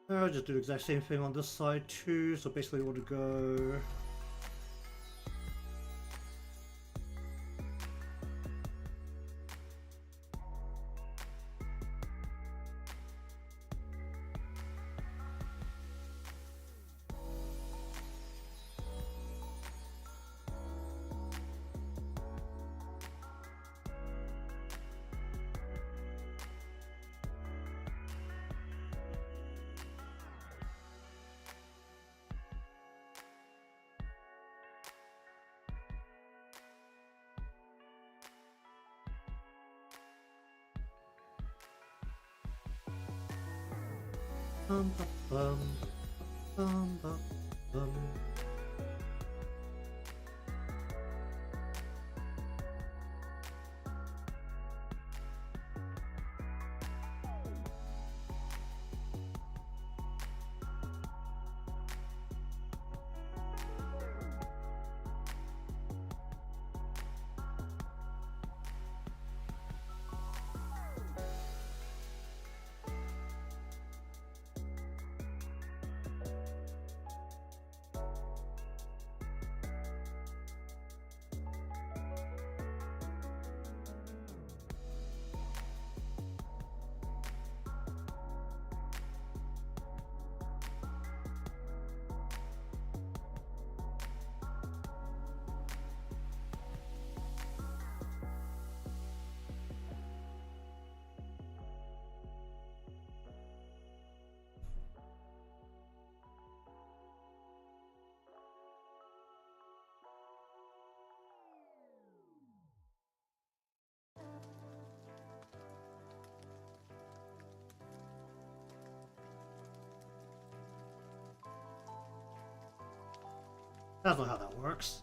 I'll just do the exact same thing on this side too, so basically we want to go bum bum bum bum bum. That's not how that works.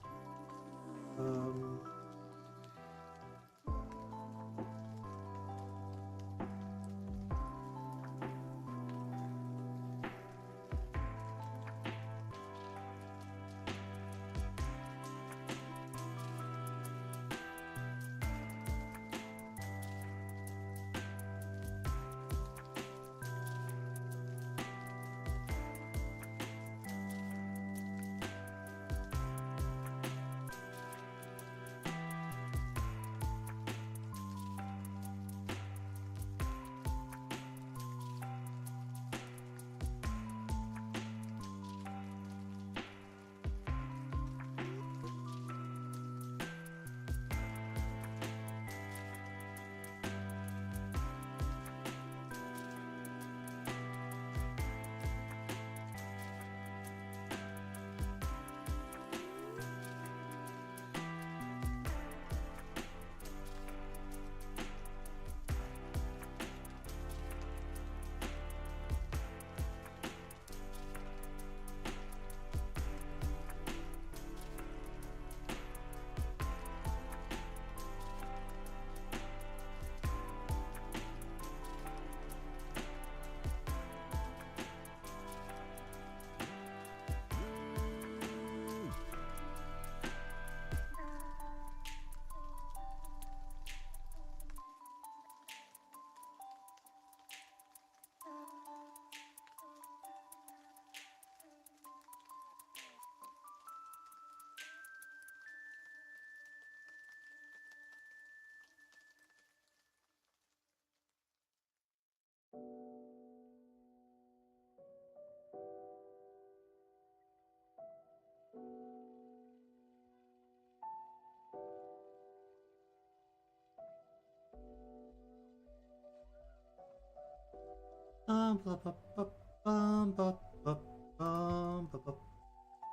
ba, ba, ba, bum, ba, ba, bum, ba, ba,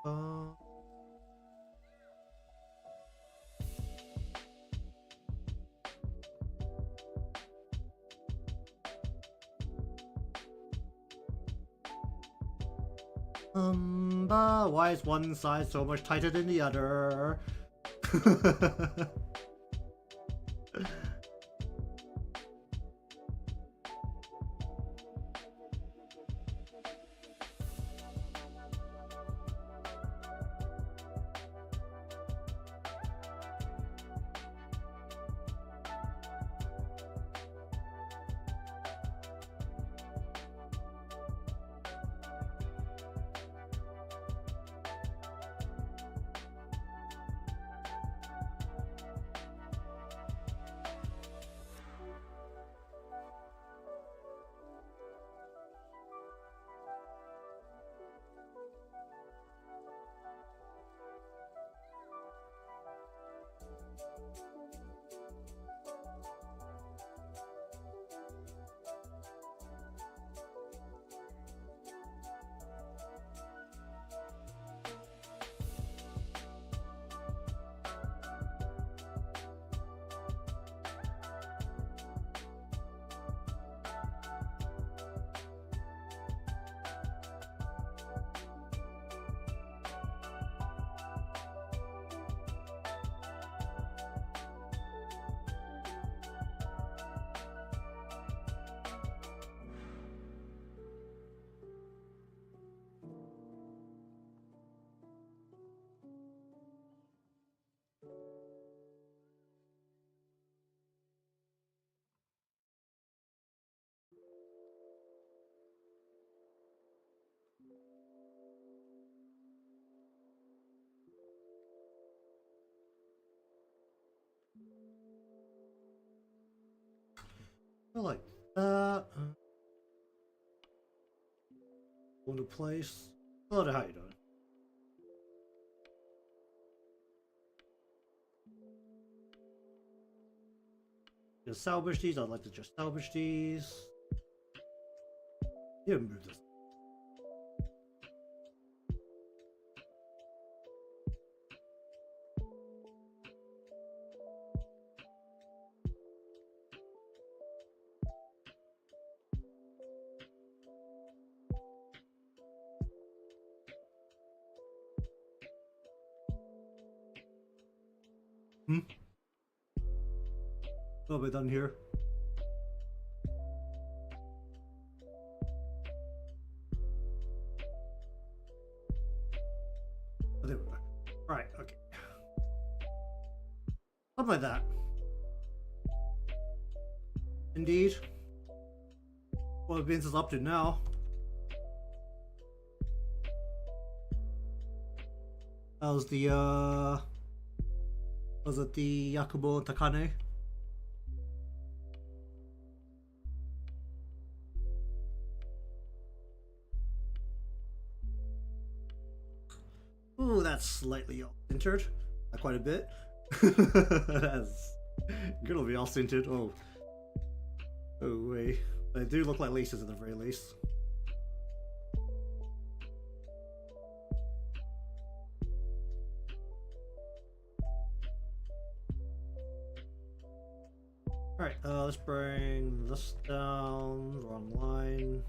bum. Why is one side so much tighter than the other? I like that. Going to place. Hello, how you doing? Just salvage these. I'd like to just salvage these. Yeah, move this. What have I done here? Oh, there we go. Alright, okay. Something like that. Indeed. What Vince is up to now. How's the was it the Yakubo Takane? Ooh, that's slightly all-centered. Not quite a bit. That's gonna be all-centered. Oh. Oh, wait. They do look like laces at the very least. Alright, let's bring this down. Wrong line.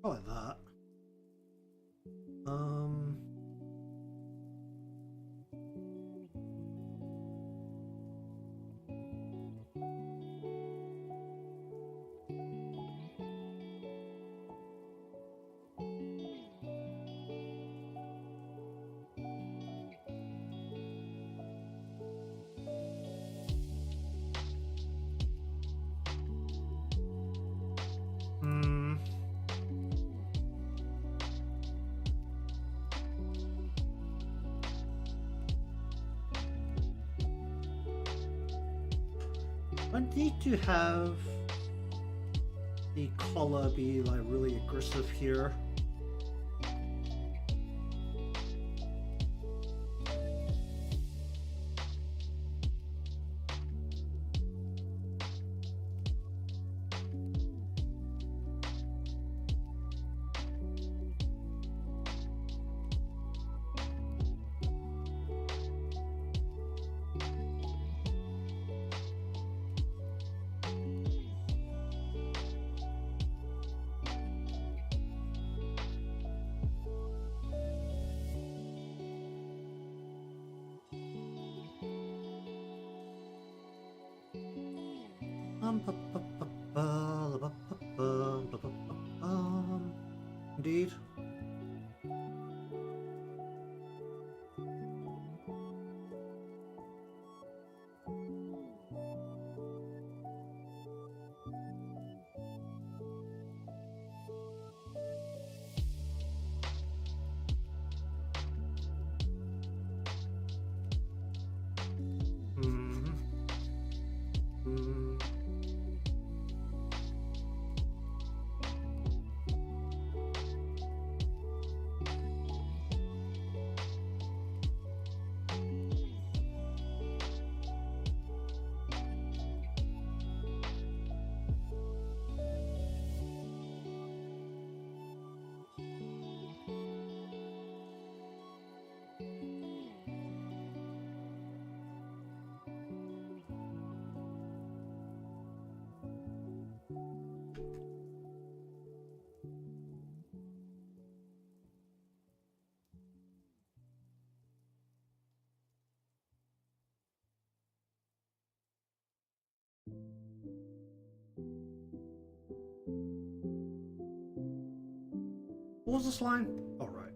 Probably that. I need to have the color be like really aggressive here. Indeed. What was this line? All right.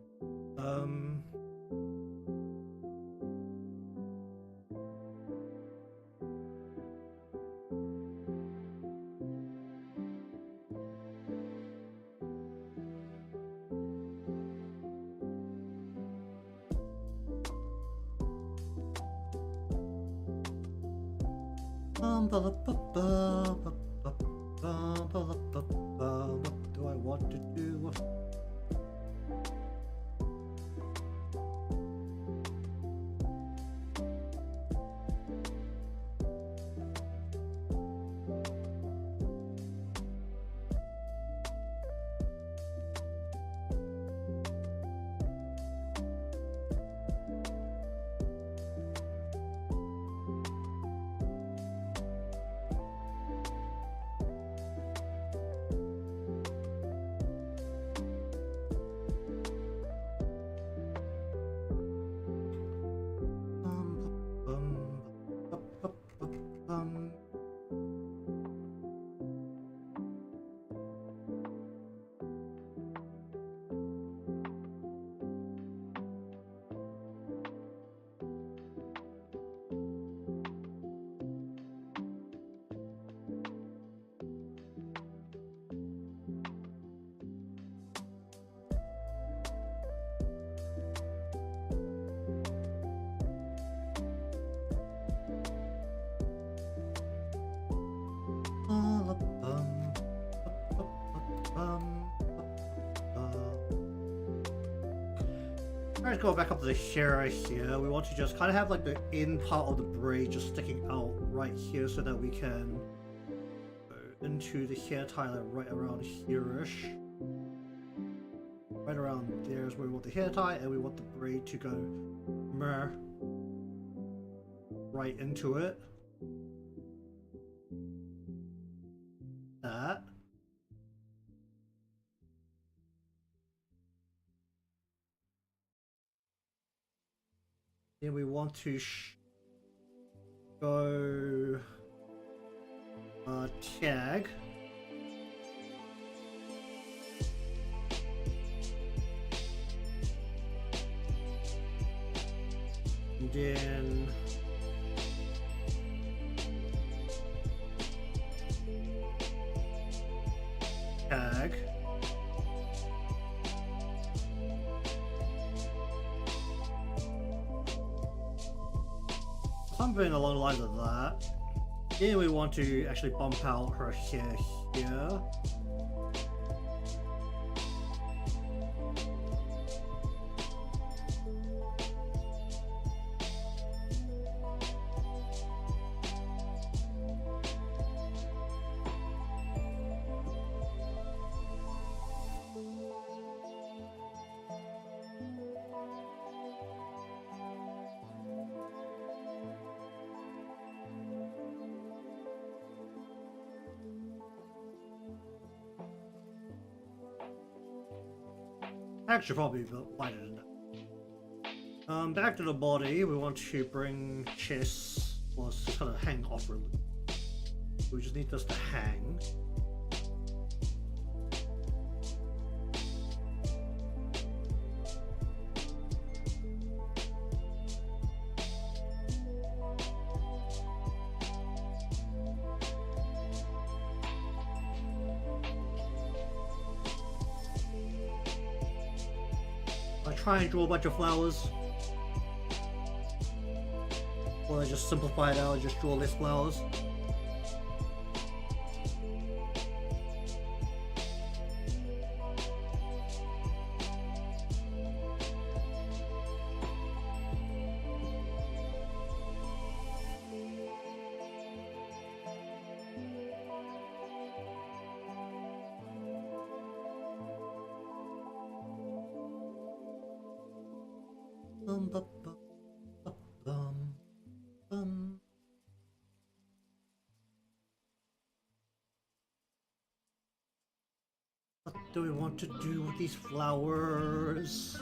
What do I want to do? Alright, go back up to the hair here. We want to just kind of have like the in part of the braid just sticking out right here so that we can go into the hair tie like right around here-ish. Right around there is where we want the hair tie, and we want the braid to go right into it. That. Then we want to go tag. And then tag. Something along the lines of that. Here we want to actually bump out her hair here. Actually, probably a bit lighter than that. Back to the body, we want to bring chest, well, it's just kind of hang off really. We just need this to hang. Try and draw a bunch of flowers. Or I just simplify it out and just draw less flowers. What do we want to do with these flowers?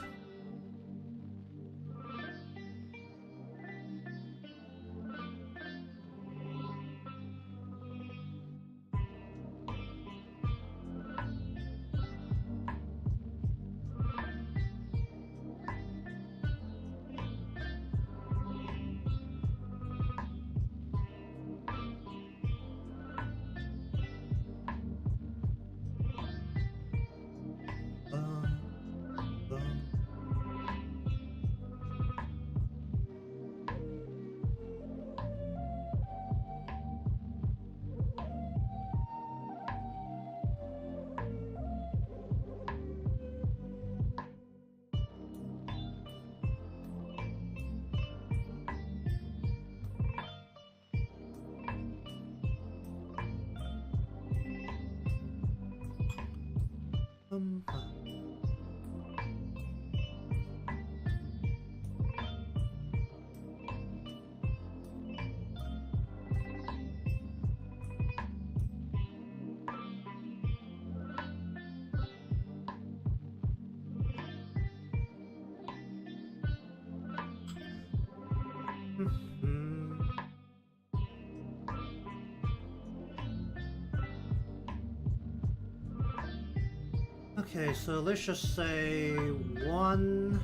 Okay, so let's just say one.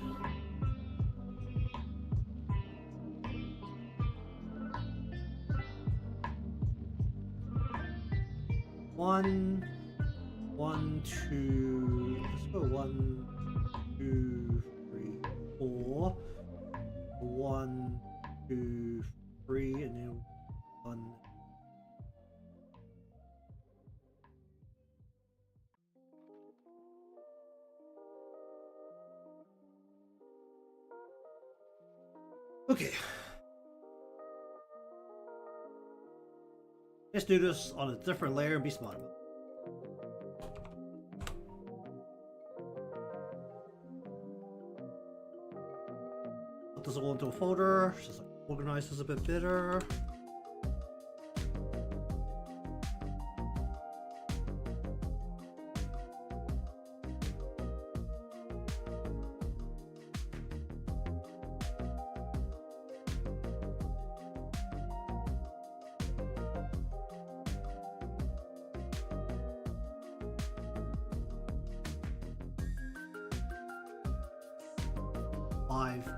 One, two. Let's go 1, 2, 3, 4. 1, 2, 3, and then 1. Okay. Let's do this on a different layer and be smart about it. Put this all into a folder, just like organize this a bit better.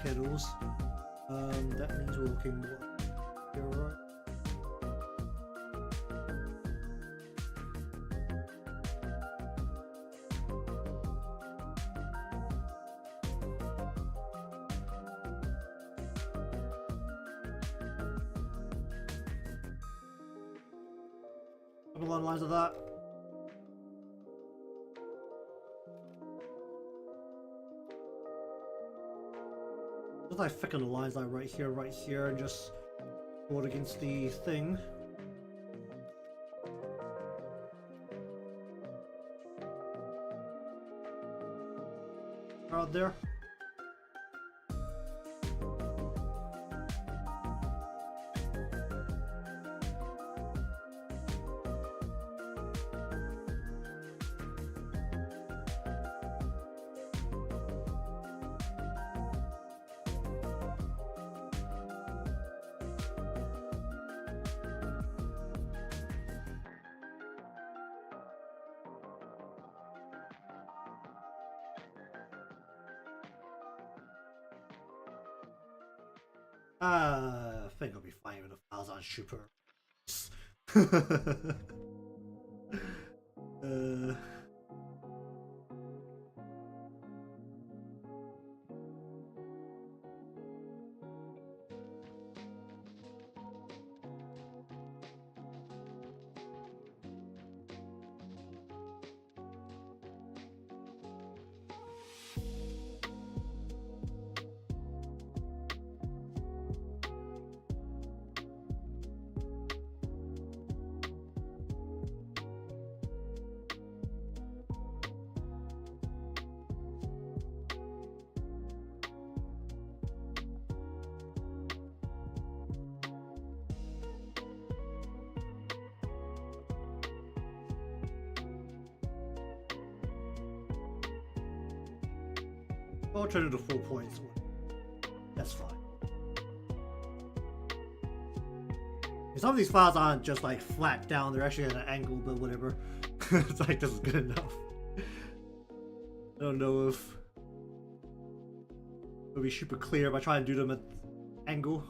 Petals. That means we're looking more here, right? along the lines of that. Just like thicken the lines like right here, and just go it against the thing. Out there. I think I'll be fine with the files on super. I'll turn it to 4 points. That's fine. Some of these files aren't just like flat down, they're actually at an angle, but whatever. It's like, this is good enough. I don't know if it'll be super clear if I try and do them at angle.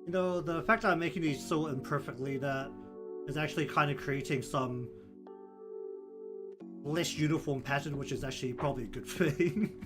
You know, the fact that I'm making these so imperfectly that is actually kind of creating some less uniform pattern, which is actually probably a good thing.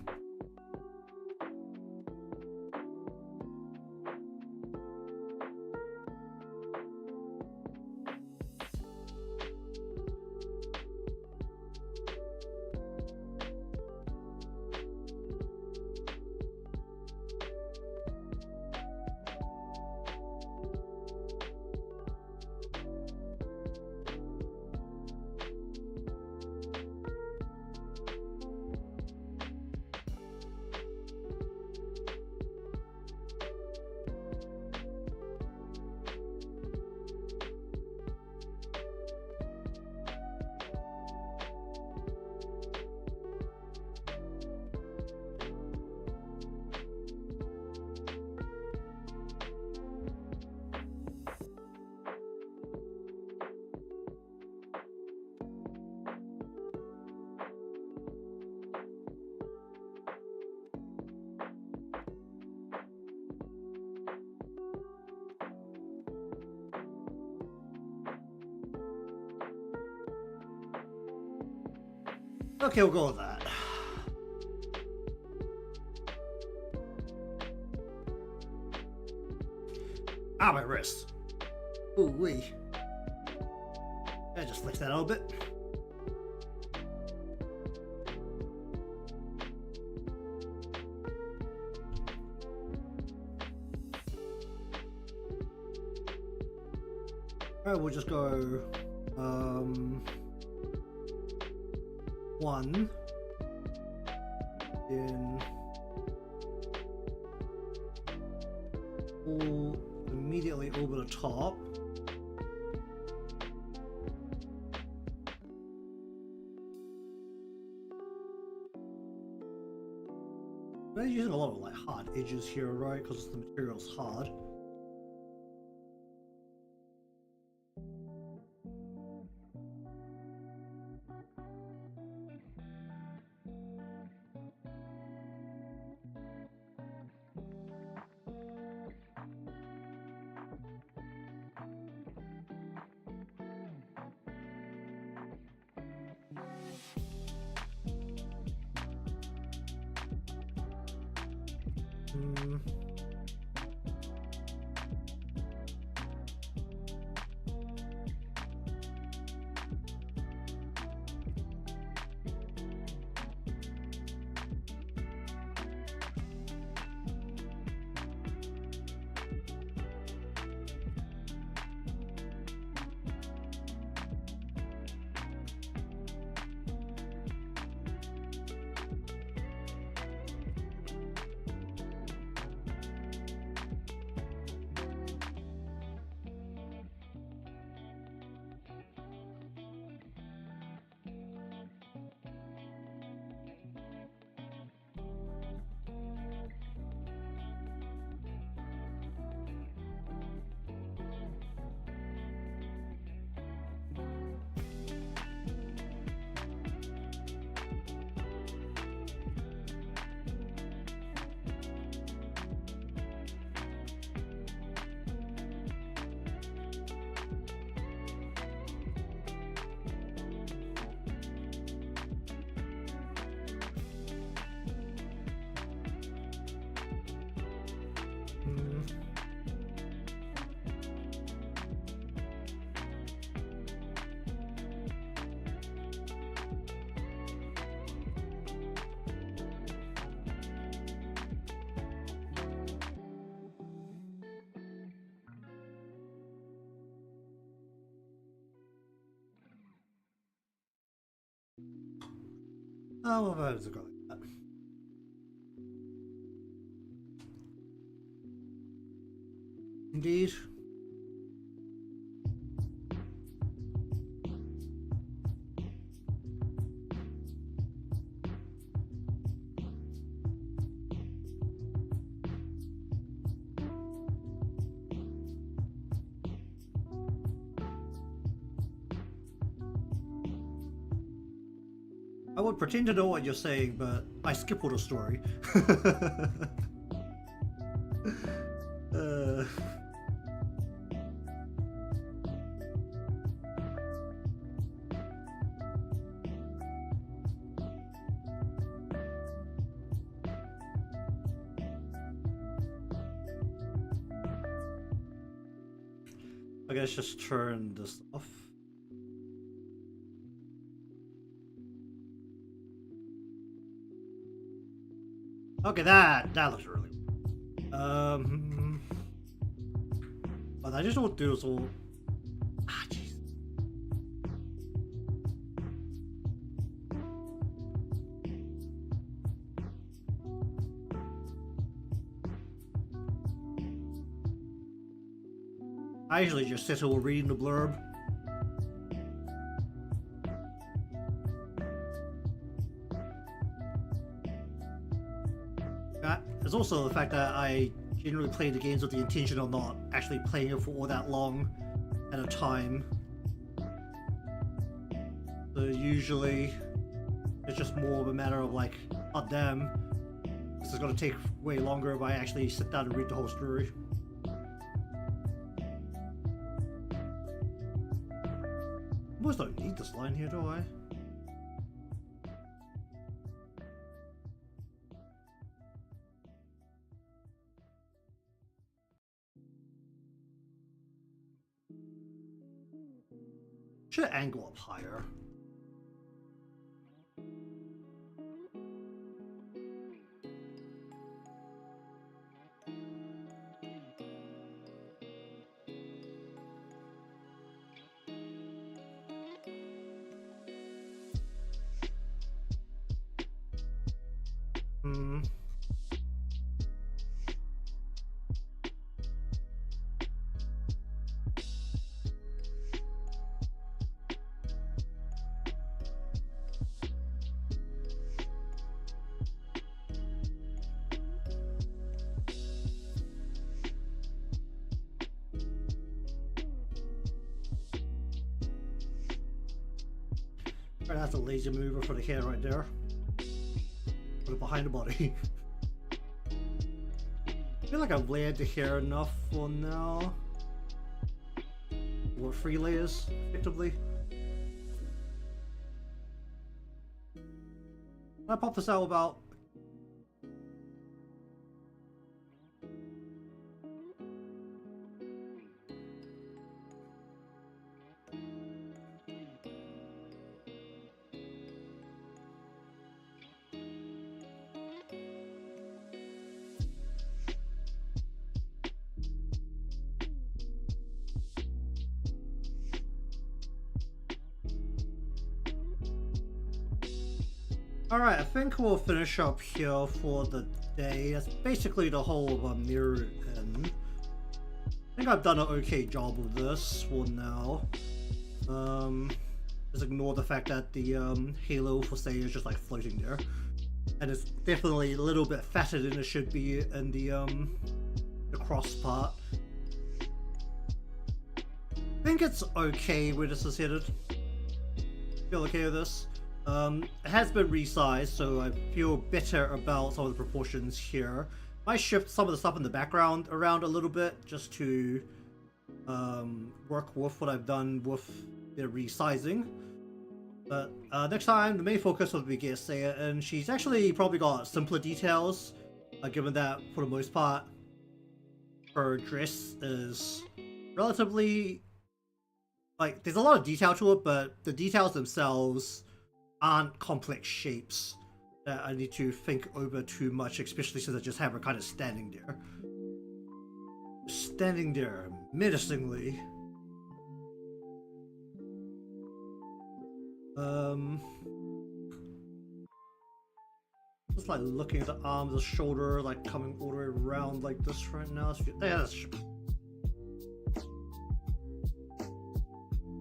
Okay, we'll go with that. Ah, my wrist. Ooh wee. I just flex that a little bit. Alright, we'll just go 1 in all immediately over the top. They're using a lot of like hard edges here, right? Because the material's hard. Oh, well, that was a go like that. Indeed. I would pretend to know what you're saying, but I skip all the story. I guess just turn this off. Okay, that looks really but I just don't do this all. Ah, jeez. I usually just settle reading the blurb. There's also the fact that I generally play the games with the intention of not actually playing it for all that long at a time. So usually it's just more of a matter of like, oh damn, this is gonna take way longer if I actually sit down and read the whole story. Almost don't need this line here, do I? Should angle up higher. Hmm. Right, that's a laser mover for the hair right there. Put it behind the body. I feel like I've layered the hair enough for now. Or 3 layers, effectively. I pop this out about. Alright, I think we'll finish up here for the day. That's basically the whole of Neru in. I think I've done an okay job of this for now. Just ignore the fact that the halo for Seia is just like floating there. And it's definitely a little bit fatter than it should be in the cross part. I think it's okay where this is headed. Feel okay with this? It has been resized, so I feel better about some of the proportions here. I shift some of the stuff in the background around a little bit just to work with what I've done with the resizing. But next time, the main focus will be get Seia, and she's actually probably got simpler details, given that for the most part, her dress is relatively like there's a lot of detail to it, but the details themselves aren't complex shapes that I need to think over too much, especially since I just have her kind of standing there. Standing there menacingly. Just like looking at the arms, the shoulder, like coming all the way around like this right now. Yeah, that's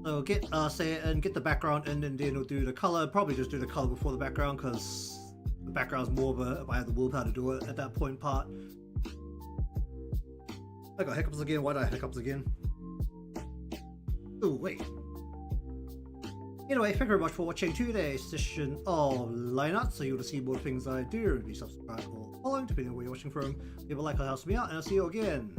so get Seia and get the background in, and then we'll do the color. Probably just do the color before the background because the background's more of a if I have the willpower to do it at that point part. I got hiccups again. Why did I have hiccups again? Oh wait. Anyway, thank you very much for watching today's session of Fanart. So you want to see more things I do, be subscribed or following depending on where you're watching from. Leave a like, that helps me out, and I'll see you again